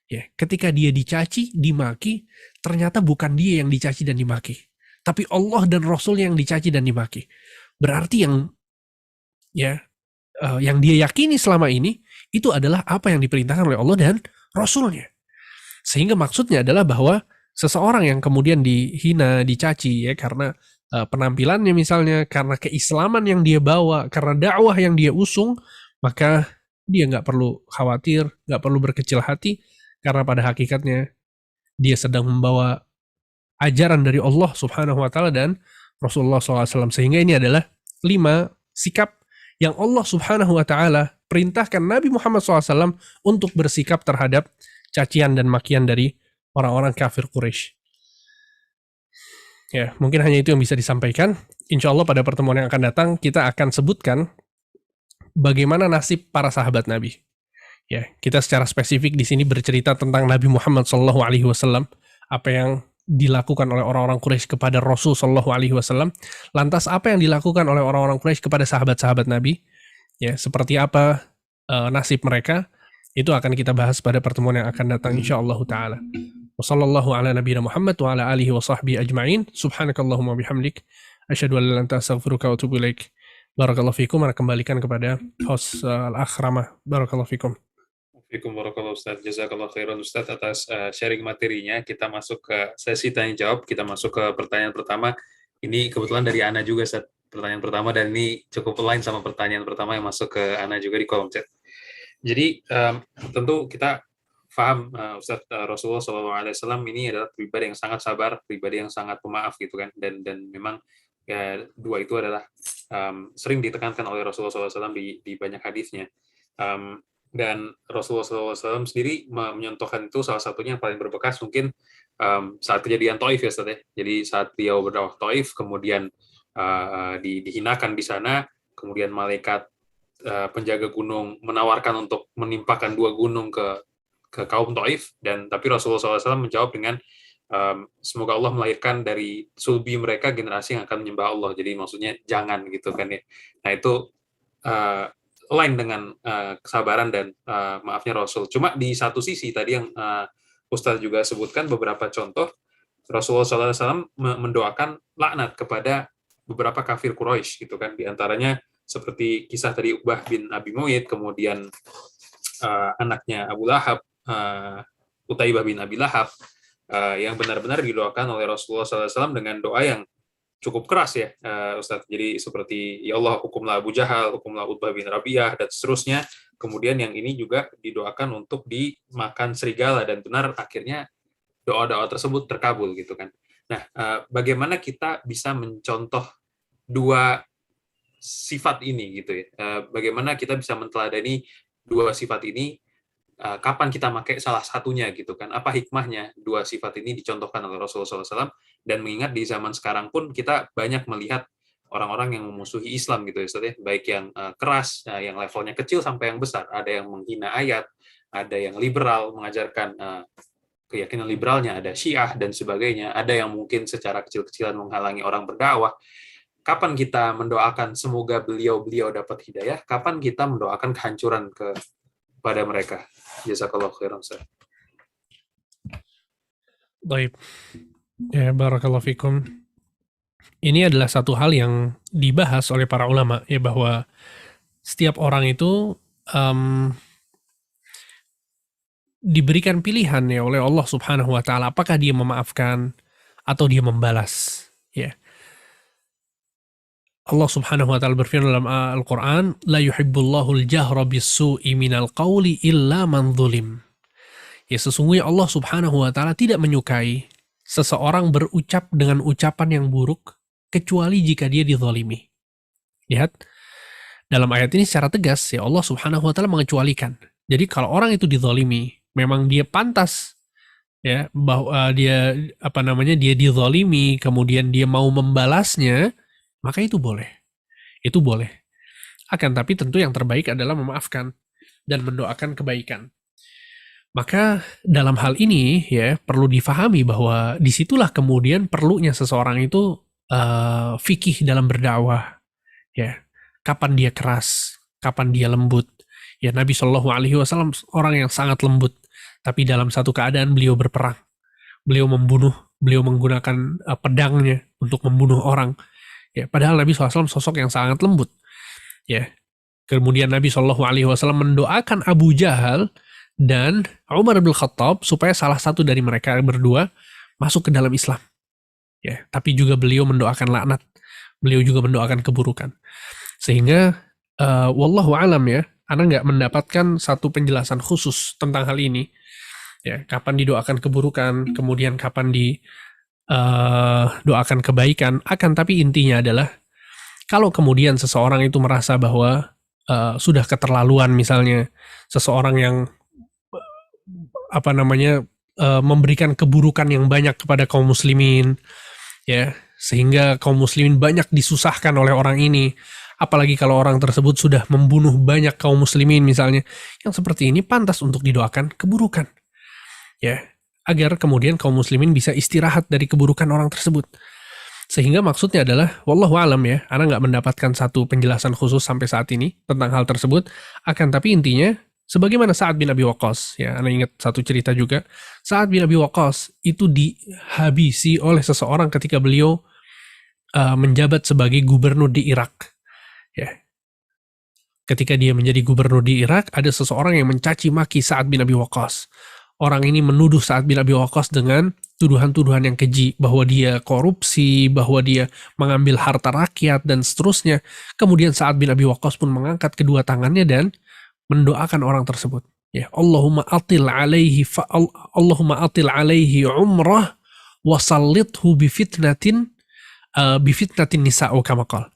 [SPEAKER 1] ya ketika dia dicaci, dimaki, ternyata bukan dia yang dicaci dan dimaki, tapi Allah dan Rasul yang dicaci dan dimaki. Berarti yang dia yakini selama ini itu adalah apa yang diperintahkan oleh Allah dan Rasulnya. Sehingga maksudnya adalah bahwa seseorang yang kemudian dihina, dicaci ya karena penampilannya misalnya, karena keislaman yang dia bawa, karena dakwah yang dia usung, maka dia nggak perlu khawatir, nggak perlu berkecil hati, karena pada hakikatnya dia sedang membawa ajaran dari Allah Subhanahu wa Ta'ala dan Rasulullah SAW. Sehingga ini adalah 5 sikap yang Allah Subhanahu wa Ta'ala perintahkan Nabi Muhammad SAW untuk bersikap terhadap cacian dan makian dari orang-orang kafir Quraisy. Ya, mungkin hanya itu yang bisa disampaikan. Insya Allah pada pertemuan yang akan datang kita akan sebutkan bagaimana nasib para sahabat Nabi. Ya, kita secara spesifik di sini bercerita tentang Nabi Muhammad SAW, apa yang dilakukan oleh orang-orang Quraisy kepada Rasul SAW. Lantas apa yang dilakukan oleh orang-orang Quraisy kepada sahabat-sahabat Nabi? Ya, seperti apa nasib mereka? Itu akan kita bahas pada pertemuan yang akan datang insyaallah taala. Wassallallahu ala nabiyina Muhammad wa ala alihi wa sahbihi ajma'in. Subhanakallahumma bihamdik asyhadu an la ilaha illa anta astaghfiruka wa atubu ilaik. Barakallahu fikum. Saya kembalikan kepada host Al-Akh Rama. Barakallahu fikum.
[SPEAKER 2] Assalamualaikum warahmatullahi wabarakatuh. Ustaz, jazakallah khairan Ustaz atas sharing materinya. Kita masuk ke sesi tanya jawab. Kita masuk ke pertanyaan pertama. Ini kebetulan dari Ana juga, Ustaz. Pertanyaan pertama, dan ini cukup lain sama pertanyaan pertama yang masuk ke Ana juga di kolom chat. Jadi tentu kita paham Ustaz, Rasulullah SAW ini adalah pribadi yang sangat sabar, pribadi yang sangat pemaaf gitu kan, dan memang ya, dua itu adalah sering ditekankan oleh Rasulullah SAW di banyak hadisnya. Dan Rasulullah SAW sendiri menyontohkan itu, salah satunya yang paling berbekas mungkin saat kejadian Taif ya Ustaz ya. Jadi saat beliau berdakwah Taif, kemudian dihinakan di sana, kemudian malaikat penjaga gunung menawarkan untuk menimpakan 2 gunung ke kaum Taif, dan tapi Rasulullah SAW menjawab dengan semoga Allah melahirkan dari sulbi mereka generasi yang akan menyembah Allah. Jadi maksudnya jangan gitu kan ya. Nah itu lain dengan kesabaran dan maafnya Rasul. Cuma di satu sisi tadi yang Ustaz juga sebutkan beberapa contoh, Rasulullah SAW mendoakan laknat kepada beberapa kafir Quraisy gitu kan. Di antaranya seperti kisah tadi Uqbah bin Abi Mu'ayth, kemudian anaknya Abu Lahab, Utaibah bin Abi Lahab, yang benar-benar didoakan oleh Rasulullah SAW dengan doa yang cukup keras ya Ustaz. Jadi seperti ya Allah hukumlah Abu Jahal, hukumlah Utbah bin Rabi'ah dan seterusnya. Kemudian yang ini juga didoakan untuk dimakan serigala, dan benar akhirnya doa-doa tersebut terkabul gitu kan. Nah, bagaimana kita bisa mencontoh 2 sifat ini gitu ya. Bagaimana kita bisa menteladani 2 sifat ini, kapan kita pakai salah satunya gitu kan. Apa hikmahnya 2 sifat ini dicontohkan oleh Rasulullah SAW, dan mengingat di zaman sekarang pun kita banyak melihat orang-orang yang memusuhi Islam gitu ya Ustaz ya, baik yang keras, yang levelnya kecil sampai yang besar. Ada yang menghina ayat, ada yang liberal mengajarkan keyakinan liberalnya, ada Syiah dan sebagainya, ada yang mungkin secara kecil-kecilan menghalangi orang berdakwah. Kapan kita mendoakan semoga beliau dapat hidayah? Kapan kita mendoakan kehancuran kepada mereka? Jazakallahu khairan Ustaz.
[SPEAKER 1] Baik. Ya, barakallahu fikum. Ini adalah satu hal yang dibahas oleh para ulama ya, bahwa setiap orang itu diberikan pilihan ya oleh Allah Subhanahu wa Ta'ala, apakah dia memaafkan atau dia membalas ya. Allah Subhanahu wa taala berfirman dalam Al-Qur'an, "La yuhibbullahu al-jahra bis-su'i minal qawli illa man zulim." Ya, sesungguhnya Allah Subhanahu wa taala tidak menyukai seseorang berucap dengan ucapan yang buruk kecuali jika dia dizalimi. Lihat, dalam ayat ini secara tegas ya Allah Subhanahu wa taala mengecualikan. Jadi kalau orang itu dizalimi, memang dia pantas ya bahwa dia dizalimi, kemudian dia mau membalasnya, maka itu boleh. Itu boleh. Akan tapi tentu yang terbaik adalah memaafkan dan mendoakan kebaikan. Maka dalam hal ini ya perlu difahami bahwa disitulah kemudian perlunya seseorang itu fikih dalam berdakwah. Ya, kapan dia keras, kapan dia lembut. Ya, Nabi Shallallahu Alaihi Wasallam orang yang sangat lembut, tapi dalam satu keadaan beliau berperang, beliau membunuh, beliau menggunakan pedangnya untuk membunuh orang. Ya, padahal Nabi SAW sosok yang sangat lembut. Ya, kemudian Nabi Shallallahu Alaihi Wasallam mendoakan Abu Jahal dan Umar bin Khattab supaya salah satu dari mereka berdua masuk ke dalam Islam. Ya, tapi juga beliau mendoakan laknat, beliau juga mendoakan keburukan. Sehingga wallahu alam ya, Anda nggak mendapatkan satu penjelasan khusus tentang hal ini. Ya, kapan didoakan keburukan, kemudian kapan doakan kebaikan. Akan tapi intinya adalah kalau kemudian seseorang itu merasa bahwa sudah keterlaluan, misalnya seseorang yang memberikan keburukan yang banyak kepada kaum muslimin, ya, sehingga kaum muslimin banyak disusahkan oleh orang ini. Apalagi kalau orang tersebut sudah membunuh banyak kaum muslimin misalnya, yang seperti ini pantas untuk didoakan keburukan. Ya, agar kemudian kaum muslimin bisa istirahat dari keburukan orang tersebut. Sehingga maksudnya adalah, wallahu alam ya, Anda nggak mendapatkan satu penjelasan khusus sampai saat ini tentang hal tersebut, akan tapi intinya, sebagaimana Sa'ad bin Abi Waqqas, ya, Anda ingat satu cerita juga, Sa'ad bin Abi Waqqas itu dihabisi oleh seseorang ketika beliau menjabat sebagai gubernur di Irak. Ya. Ketika dia menjadi gubernur di Irak, ada seseorang yang mencaci maki Sa'ad bin Abi Waqqas. Orang ini menuduh Sa'ad bin Abi Waqqas dengan tuduhan-tuduhan yang keji, bahwa dia korupsi, bahwa dia mengambil harta rakyat, dan seterusnya. Kemudian Sa'ad bin Abi Waqqas pun mengangkat kedua tangannya dan mendoakan orang tersebut. Ya, Allahumma atil alaihi umrah wa sallithu bifitnatin nisa'u kama qala.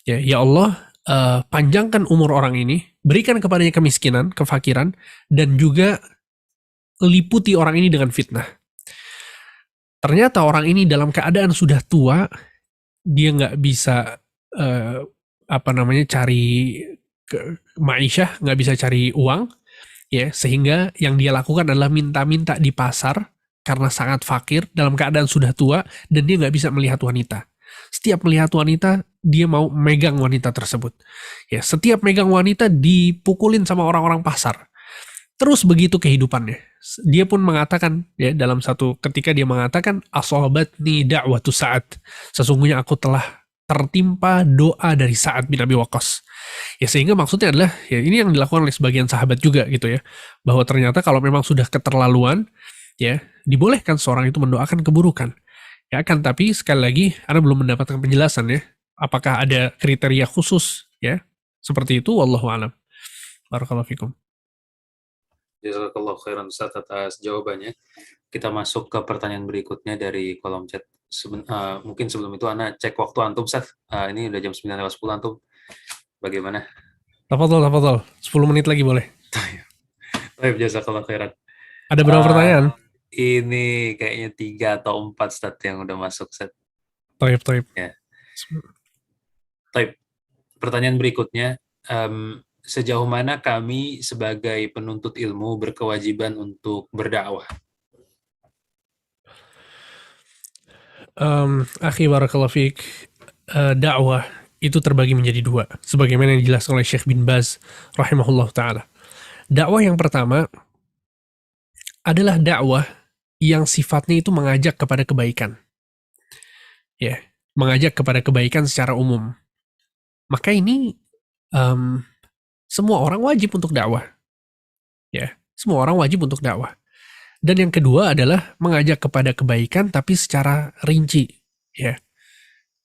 [SPEAKER 1] Ya Allah, panjangkan umur orang ini, berikan kepadanya kemiskinan, kefakiran, dan juga liputi orang ini dengan fitnah. Ternyata orang ini dalam keadaan sudah tua, dia nggak bisa cari ma'isyah, nggak bisa cari uang, ya, sehingga yang dia lakukan adalah minta-minta di pasar karena sangat fakir, dalam keadaan sudah tua, dan dia nggak bisa melihat wanita. Setiap melihat wanita, dia mau megang wanita tersebut. Ya, setiap megang wanita dipukulin sama orang-orang pasar. Terus begitu kehidupannya. Dia pun mengatakan, ya, dalam satu ketika dia mengatakan, asobatni da'watu Sa'ad. Sesungguhnya aku telah tertimpa doa dari Sa'ad bin Abi Waqqas. Ya, sehingga maksudnya adalah, ya, ini yang dilakukan oleh sebagian sahabat juga gitu ya, bahwa ternyata kalau memang sudah keterlaluan, ya, dibolehkan seorang itu mendoakan keburukan. Ya kan, tapi sekali lagi Anda belum mendapatkan penjelasan ya, apakah ada kriteria khusus ya seperti itu, wallahu a'lam. Barakallahu fikum.
[SPEAKER 2] Jazakallahu khairan Ustaz atas jawabannya. Kita masuk ke pertanyaan berikutnya dari kolom chat. Mungkin sebelum itu Ana cek waktu antum Ustaz. Ini udah jam 9:10 antum. Bagaimana?
[SPEAKER 1] Tafadhol. 10 menit lagi boleh.
[SPEAKER 2] Baik, jazakallahu khairan.
[SPEAKER 1] Ada berapa pertanyaan?
[SPEAKER 2] Ini kayaknya 3 atau 4 Ustaz yang udah masuk Ustaz.
[SPEAKER 1] Taib.
[SPEAKER 2] Ya. Taib. Pertanyaan berikutnya, sejauh mana kami sebagai penuntut ilmu berkewajiban untuk berdakwah?
[SPEAKER 1] Akhi barakallahu fiik, dakwah itu terbagi menjadi dua, sebagaimana yang dijelaskan oleh Syekh bin Baz rahimahullah ta'ala. Dakwah yang pertama adalah dakwah yang sifatnya itu mengajak kepada kebaikan. Ya, mengajak kepada kebaikan secara umum. Maka ini semua orang wajib untuk dakwah. Ya, semua orang wajib untuk dakwah. Dan yang kedua adalah mengajak kepada kebaikan tapi secara rinci, ya.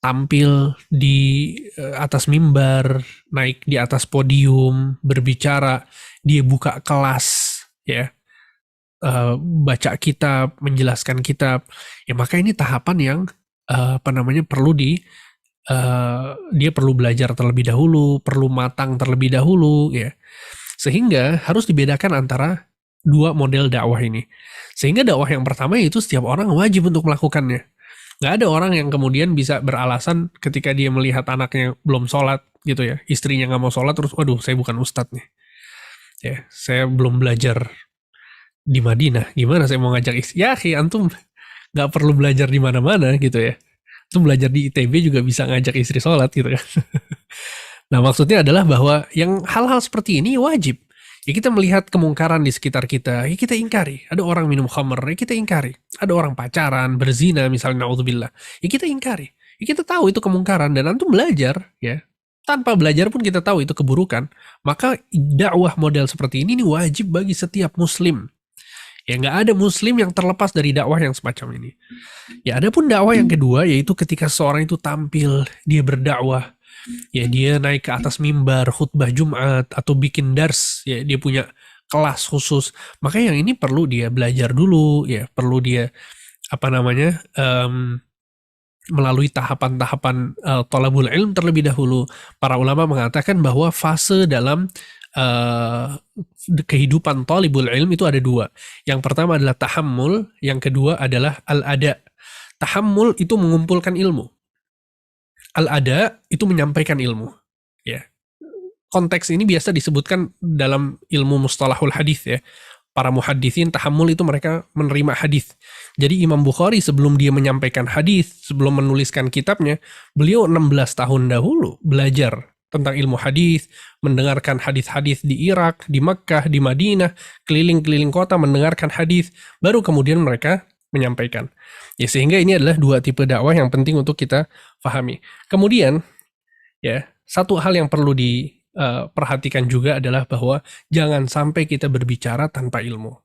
[SPEAKER 1] tampil di atas mimbar, naik di atas podium, berbicara, dia buka kelas, ya, baca kitab, menjelaskan kitab, ya maka ini tahapan yang perlu dia perlu belajar terlebih dahulu, perlu matang terlebih dahulu, ya. Sehingga harus dibedakan antara dua model dakwah ini. Sehingga dakwah yang pertama itu setiap orang wajib untuk melakukannya. Nggak ada orang yang kemudian bisa beralasan ketika dia melihat anaknya belum sholat gitu ya, istrinya nggak mau sholat terus, waduh saya bukan ustadz nih, ya saya belum belajar di Madinah, gimana saya mau ngajak istri? Ya antum nggak perlu belajar di mana-mana gitu ya, antum belajar di ITB juga bisa ngajak istri sholat gitu kan. Nah maksudnya adalah bahwa yang hal-hal seperti ini wajib. Ya kita melihat kemungkaran di sekitar kita, ya kita ingkari. Ada orang minum khamr, ya kita ingkari. Ada orang pacaran, berzina misalnya, na'udzubillah, ya kita ingkari. Ya kita tahu itu kemungkaran dan antum belajar, ya. Tanpa belajar pun kita tahu itu keburukan. Maka dakwah model seperti ini wajib bagi setiap muslim. Ya nggak ada muslim yang terlepas dari dakwah yang semacam ini. Ya ada pun dakwah yang kedua, yaitu ketika seorang itu tampil, dia berdakwah, ya dia naik ke atas mimbar, khutbah Jumat, atau bikin dars, ya dia punya kelas khusus. Maka yang ini perlu dia belajar dulu, ya perlu dia melalui tahapan-tahapan thalabul ilm terlebih dahulu. Para ulama mengatakan bahwa fase dalam kehidupan thalibul ilm itu ada dua. Yang pertama adalah tahammul, yang kedua adalah al-ada. Tahammul itu mengumpulkan ilmu. Al-ada itu menyampaikan ilmu. Ya. Konteks ini biasa disebutkan dalam ilmu mustalahul hadis ya. Para muhaditsin tahammul itu mereka menerima hadis. Jadi Imam Bukhari sebelum dia menyampaikan hadis, sebelum menuliskan kitabnya, beliau 16 tahun dahulu belajar tentang ilmu hadis, mendengarkan hadis-hadis di Irak, di Makkah, di Madinah, keliling-keliling kota mendengarkan hadis, baru kemudian mereka menyampaikan. Ya sehingga ini adalah dua tipe dakwah yang penting untuk kita pahami. Kemudian ya, satu hal yang perlu diperhatikan juga adalah bahwa jangan sampai kita berbicara tanpa ilmu.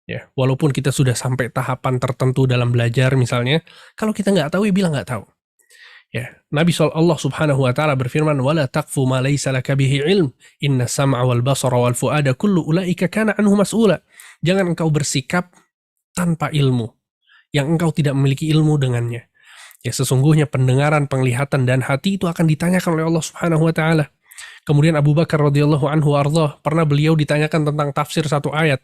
[SPEAKER 1] Ya, walaupun kita sudah sampai tahapan tertentu dalam belajar misalnya, kalau kita nggak tahu ya bilang nggak tahu. Ya, Nabi Allah Subhanahu wa taala berfirman, "Wala taqfu ma laysa laka bihi ilm, inna sam'a wal basara wal fuada kullu ulaika kana anhu mas'ula." Jangan engkau bersikap tanpa ilmu yang engkau tidak memiliki ilmu dengannya. Ya sesungguhnya pendengaran, penglihatan dan hati itu akan ditanyakan oleh Allah Subhanahu wa taala. Kemudian Abu Bakar radhiyallahu anhu ardhah, pernah beliau ditanyakan tentang tafsir satu ayat.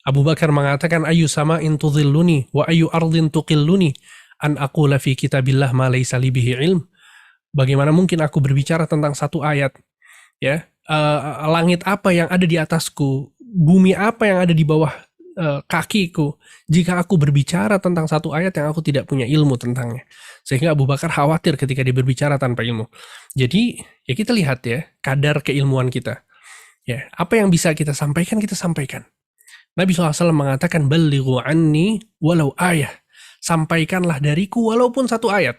[SPEAKER 1] Abu Bakar mengatakan, "Ayu sama'in tudhilluni wa ayu ardhin tuqilluni an aqula fi kitabillah ma laysa li bihi ilm." Bagaimana mungkin aku berbicara tentang satu ayat? Ya, langit apa yang ada di atasku, bumi apa yang ada di bawah kakiku, jika aku berbicara tentang satu ayat yang aku tidak punya ilmu tentangnya. Sehingga Abu Bakar khawatir ketika dia berbicara tanpa ilmu. Jadi ya kita lihat ya kadar keilmuan kita. Ya, apa yang bisa kita sampaikan, kita sampaikan. Nabi SAW mengatakan, "Ballighu anni walau ayah." Sampaikanlah dariku walaupun satu ayat.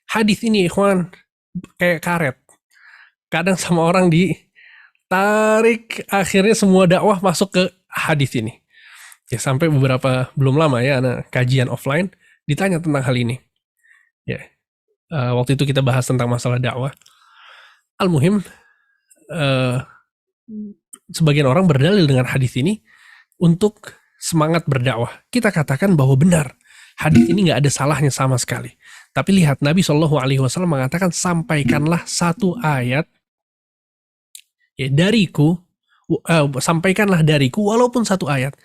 [SPEAKER 1] Hadis ini ikhwan kayak karet. Kadang sama orang ditarik, akhirnya semua dakwah masuk ke hadis ini. Ya sampai beberapa belum lama ya anak kajian offline ditanya tentang hal ini. Ya. Waktu itu kita bahas tentang masalah dakwah. Al-muhim sebagian orang berdalil dengan hadis ini untuk semangat berdakwah. Kita katakan bahwa benar, hadis ini nggak ada salahnya sama sekali. Tapi lihat Nabi SAW mengatakan, sampaikanlah satu ayat ya dariku, sampaikanlah dariku walaupun satu ayat.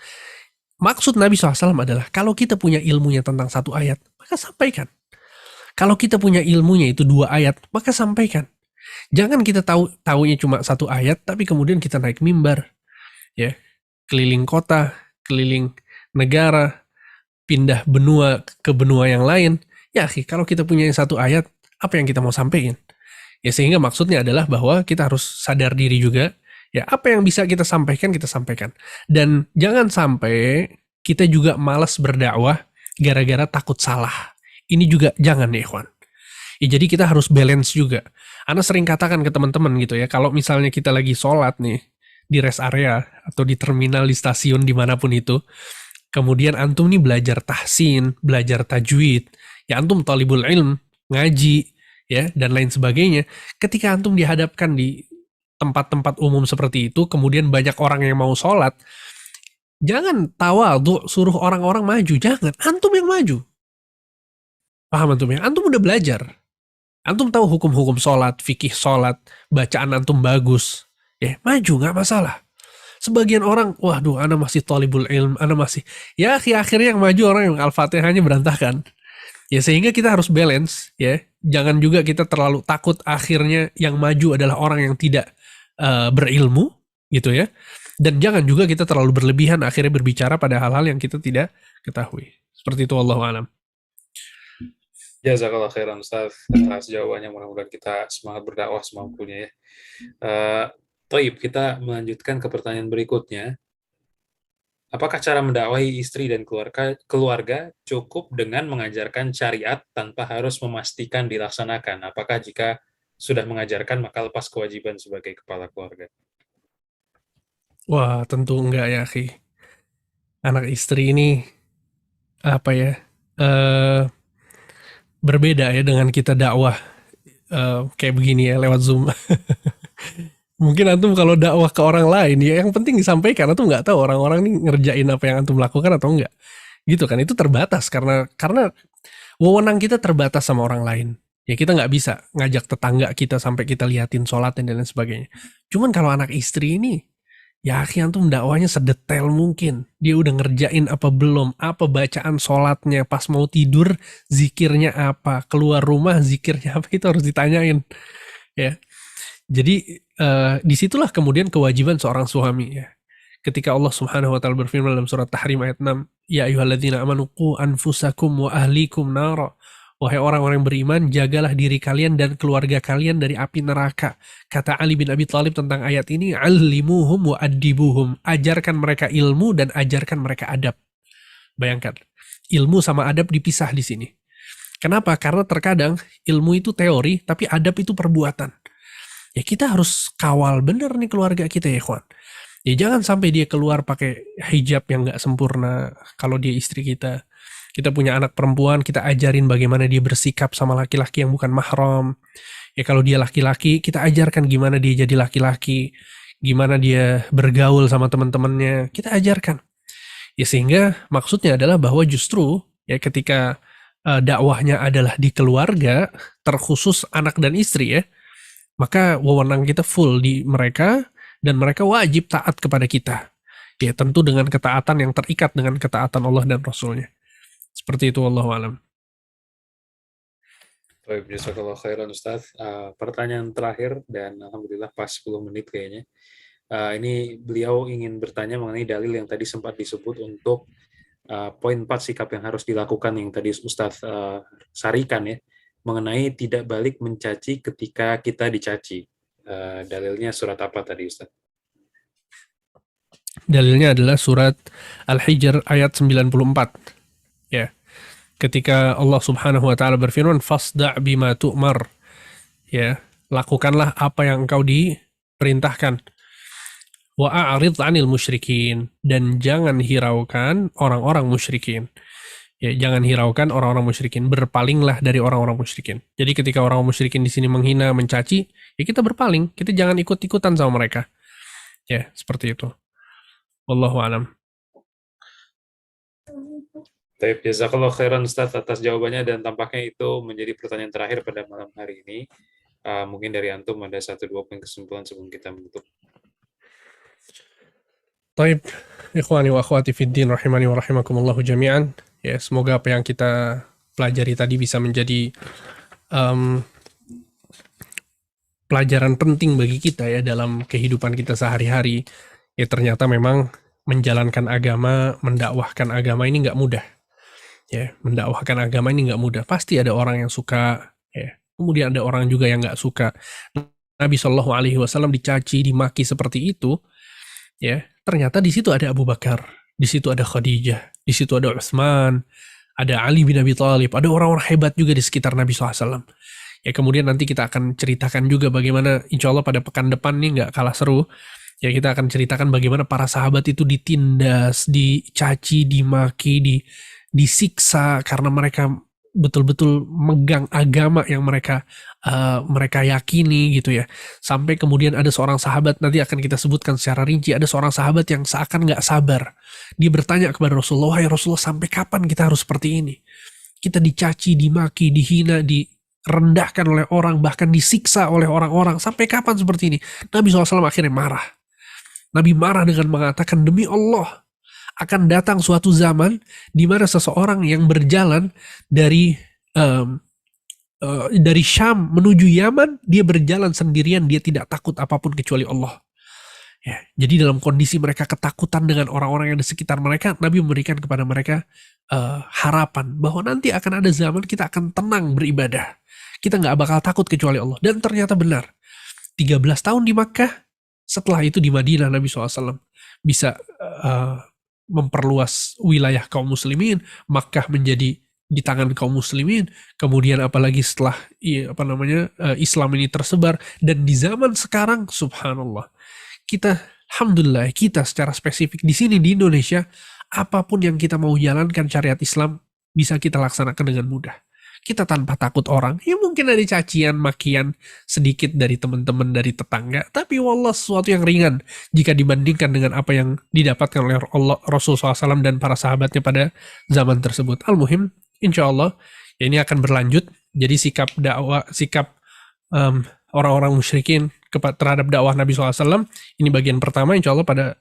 [SPEAKER 1] Maksud Nabi SAW adalah kalau kita punya ilmunya tentang satu ayat, maka sampaikan. Kalau kita punya ilmunya itu 2 ayat, maka sampaikan. Jangan kita tahunya cuma satu ayat, tapi kemudian kita naik mimbar, ya, keliling kota, keliling negara, pindah benua ke benua yang lain. Ya, kalau kita punya satu ayat, apa yang kita mau sampaikan? Ya, sehingga maksudnya adalah bahwa kita harus sadar diri juga. Ya, apa yang bisa kita sampaikan, kita sampaikan. Dan jangan sampai kita juga malas berdakwah gara-gara takut salah. Ini juga jangan ya, ikhwan. Ya, jadi kita harus balance juga. Ana sering katakan ke teman-teman gitu ya, kalau misalnya kita lagi sholat nih, di rest area, atau di terminal, di stasiun, dimanapun itu, kemudian antum nih belajar tahsin, belajar tajwid, ya antum talibul ilm, ngaji, ya, dan lain sebagainya. Ketika antum dihadapkan di tempat-tempat umum seperti itu, kemudian banyak orang yang mau sholat, jangan tawadhu suruh orang-orang maju, jangan. Antum yang maju. Paham antum ya? Antum udah belajar. Antum tahu hukum-hukum sholat, fikih sholat, bacaan antum bagus. Ya, maju, nggak masalah. Sebagian orang, waduh, ana masih talibul ilm, ana masih, ya akhirnya yang maju orang yang al-fatihahnya berantakan. Ya sehingga kita harus balance, ya. Jangan juga kita terlalu takut akhirnya yang maju adalah orang yang tidak berilmu, gitu ya. Dan jangan juga kita terlalu berlebihan akhirnya berbicara pada hal-hal yang kita tidak ketahui. Seperti itu, wallahu a'lam.
[SPEAKER 2] Jazakallah khairan Ustaz atas jawabannya, mudah-mudahan kita semangat berdakwah semampunya ya. Toib, kita melanjutkan ke pertanyaan berikutnya. Apakah cara mendakwahi istri dan keluarga cukup dengan mengajarkan syariat tanpa harus memastikan dilaksanakan? Apakah jika sudah mengajarkan maka lepas kewajiban sebagai kepala keluarga?
[SPEAKER 1] Wah, tentu enggak ya, akhi. Anak istri ini apa ya? Berbeda ya dengan kita dakwah kayak begini ya lewat Zoom. Mungkin antum kalau dakwah ke orang lain ya yang penting disampaikan, antum nggak tahu orang-orang ini ngerjain apa yang antum lakukan atau enggak. Gitu kan, itu terbatas karena wewenang kita terbatas sama orang lain. Ya kita nggak bisa ngajak tetangga kita sampai kita liatin sholatnya dan lain sebagainya. Cuman kalau anak istri ini, ya akhirnya antum dakwahnya sedetail mungkin. Dia udah ngerjain apa belum, apa bacaan sholatnya, pas mau tidur zikirnya apa, keluar rumah zikirnya apa, itu harus ditanyain. Ya, jadi disitulah kemudian kewajiban seorang suami ya. Ketika Allah Subhanahu wa taala berfirman dalam surat Tahrim ayat 6, ya ayyuhalladzina amanu qu anfusakum wa ahlikum nara. Wahai orang-orang yang beriman, jagalah diri kalian dan keluarga kalian dari api neraka. Kata Ali bin Abi Thalib tentang ayat ini, allimuhum wa addibuhum. Ajarkan mereka ilmu dan ajarkan mereka adab. Bayangkan, ilmu sama adab dipisah di sini. Kenapa? Karena terkadang ilmu itu teori, tapi adab itu perbuatan. Ya kita harus kawal bener nih keluarga kita ya kawan. Ya jangan sampai dia keluar pakai hijab yang nggak sempurna. Kalau dia istri kita punya anak perempuan, kita ajarin bagaimana dia bersikap sama laki-laki yang bukan mahram. Ya kalau dia laki-laki, kita ajarkan gimana dia jadi laki-laki, gimana dia bergaul sama teman-temannya, kita ajarkan. Ya sehingga maksudnya adalah bahwa justru ya ketika dakwahnya adalah di keluarga, terkhusus anak dan istri ya, maka wewenang kita full di mereka dan mereka wajib taat kepada kita. Ya tentu dengan ketaatan yang terikat dengan ketaatan Allah dan Rasulnya. Seperti itu, wallahu a'lam.
[SPEAKER 2] Baik, jazakallah khairan Ustaz. Pertanyaan terakhir dan alhamdulillah pas 10 menit kayaknya. Ini beliau ingin bertanya mengenai dalil yang tadi sempat disebut untuk poin 4 sikap yang harus dilakukan yang tadi Ustaz sarikan ya, mengenai tidak balik mencaci ketika kita dicaci. Dalilnya surat apa tadi Ustaz?
[SPEAKER 1] Dalilnya adalah surat Al-Hijr ayat 94. Ya. Ketika Allah Subhanahu wa taala berfirman, fasda' bima tu'mar. Ya, lakukanlah apa yang engkau diperintahkan. Wa a'rid 'anil musyrikin, dan jangan hiraukan orang-orang musyrikin. Ya, jangan hiraukan orang-orang musyrikin, berpalinglah dari orang-orang musyrikin. Jadi ketika orang musyrikin di sini menghina, mencaci, ya kita berpaling, kita jangan ikut-ikutan sama mereka. Ya, seperti itu. Wallahu a'lam.
[SPEAKER 2] Baik, jazakallah khairan Ustaz atas jawabannya dan tampaknya itu menjadi pertanyaan terakhir pada malam hari ini. Mungkin dari antum ada 1-2 poin kesimpulan sebelum kita menutup.
[SPEAKER 1] Taib, ikhwani wa akhwati fiddin rahimani wa rahimakumullahu jami'an. Ya, semoga apa yang kita pelajari tadi bisa menjadi pelajaran penting bagi kita ya dalam kehidupan kita sehari-hari. Ya ternyata memang menjalankan agama, mendakwahkan agama ini nggak mudah. Ya, mendakwahkan agama ini nggak mudah. Pasti ada orang yang suka, ya. Kemudian ada orang juga yang nggak suka. Nabi Shallallahu Alaihi Wasallam dicaci, dimaki seperti itu, ya. Ternyata di situ ada Abu Bakar, di situ ada Khadijah, di situ ada Utsman, ada Ali bin Abi Thalib, ada orang-orang hebat juga di sekitar Nabi SAW. Ya kemudian nanti kita akan ceritakan juga bagaimana, insya Allah pada pekan depan nih nggak kalah seru. Ya kita akan ceritakan bagaimana para sahabat itu ditindas, dicaci, dimaki, disiksa karena mereka betul-betul megang agama yang mereka yakini gitu ya. Sampai kemudian ada seorang sahabat, nanti akan kita sebutkan secara rinci, ada seorang sahabat yang seakan nggak sabar. Dia bertanya kepada Rasulullah, "Wahai Rasulullah, sampai kapan kita harus seperti ini? Kita dicaci, dimaki, dihina, direndahkan oleh orang, bahkan disiksa oleh orang-orang. Sampai kapan seperti ini?" Nabi SAW akhirnya marah. Nabi marah dengan mengatakan, "Demi Allah, akan datang suatu zaman di mana seseorang yang berjalan dari dari Syam menuju Yaman, dia berjalan sendirian, dia tidak takut apapun kecuali Allah." Ya, jadi dalam kondisi mereka ketakutan dengan orang-orang yang di sekitar mereka, Nabi memberikan kepada mereka harapan bahwa nanti akan ada zaman kita akan tenang beribadah. Kita nggak bakal takut kecuali Allah. Dan ternyata benar. 13 tahun di Makkah, setelah itu di Madinah Nabi SAW bisa memperluas wilayah kaum muslimin, Makkah menjadi di tangan kaum muslimin, kemudian apalagi setelah Islam ini tersebar, dan di zaman sekarang subhanallah, kita alhamdulillah, kita secara spesifik di sini di Indonesia, apapun yang kita mau jalankan syariat Islam bisa kita laksanakan dengan mudah. Kita tanpa takut orang. Ya mungkin ada cacian, makian sedikit dari teman-teman, dari tetangga, tapi wallah sesuatu yang ringan jika dibandingkan dengan apa yang didapatkan oleh Rasul SAW dan para sahabatnya pada zaman tersebut. Al-muhim, insya Allah ya ini akan berlanjut. Jadi sikap dakwah, sikap orang-orang musyrikin terhadap dakwah Nabi SAW, ini bagian pertama. Insya Allah pada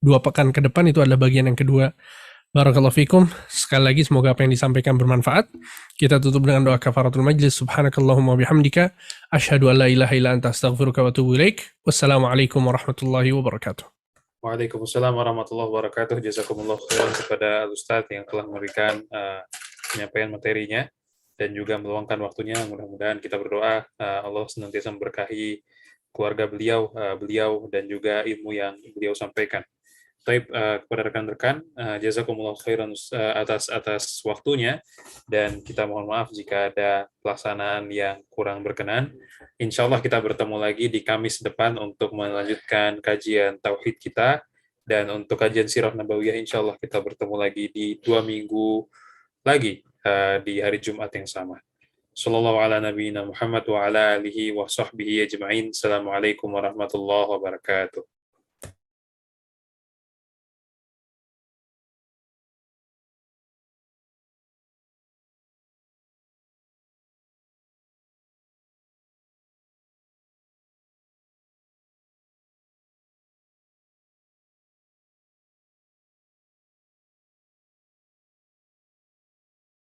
[SPEAKER 1] 2 pekan ke depan itu adalah bagian yang kedua. Barakallahu fikum. Sekali lagi semoga apa yang disampaikan bermanfaat. Kita tutup dengan doa kafaratul majlis. Subhanakallahumma bihamdika asyhadu an la ilaha illa anta astaghfiruka wa atubu ilaik. Wassalamualaikum warahmatullahi wabarakatuh.
[SPEAKER 2] Waalaikumsalam warahmatullahi wabarakatuh. Jazakumullah khairan kepada Ustaz yang telah memberikan penyampaian materinya dan juga meluangkan waktunya. Mudah-mudahan kita berdoa Allah senantiasa memberkahi keluarga beliau dan juga ilmu yang beliau sampaikan. Baik, kepada rekan-rekan, jazakumullah khairan atas waktunya, dan kita mohon maaf jika ada pelaksanaan yang kurang berkenan. Insya Allah kita bertemu lagi di Kamis depan untuk melanjutkan kajian Tauhid kita, dan untuk kajian Sirah Nabawiyah insya Allah kita bertemu lagi di 2 minggu lagi di hari Jumat yang sama. Sallallahu ala nabiyina Muhammad wa ala alihi wa sahbihi ajma'in. Assalamualaikum warahmatullahi wabarakatuh.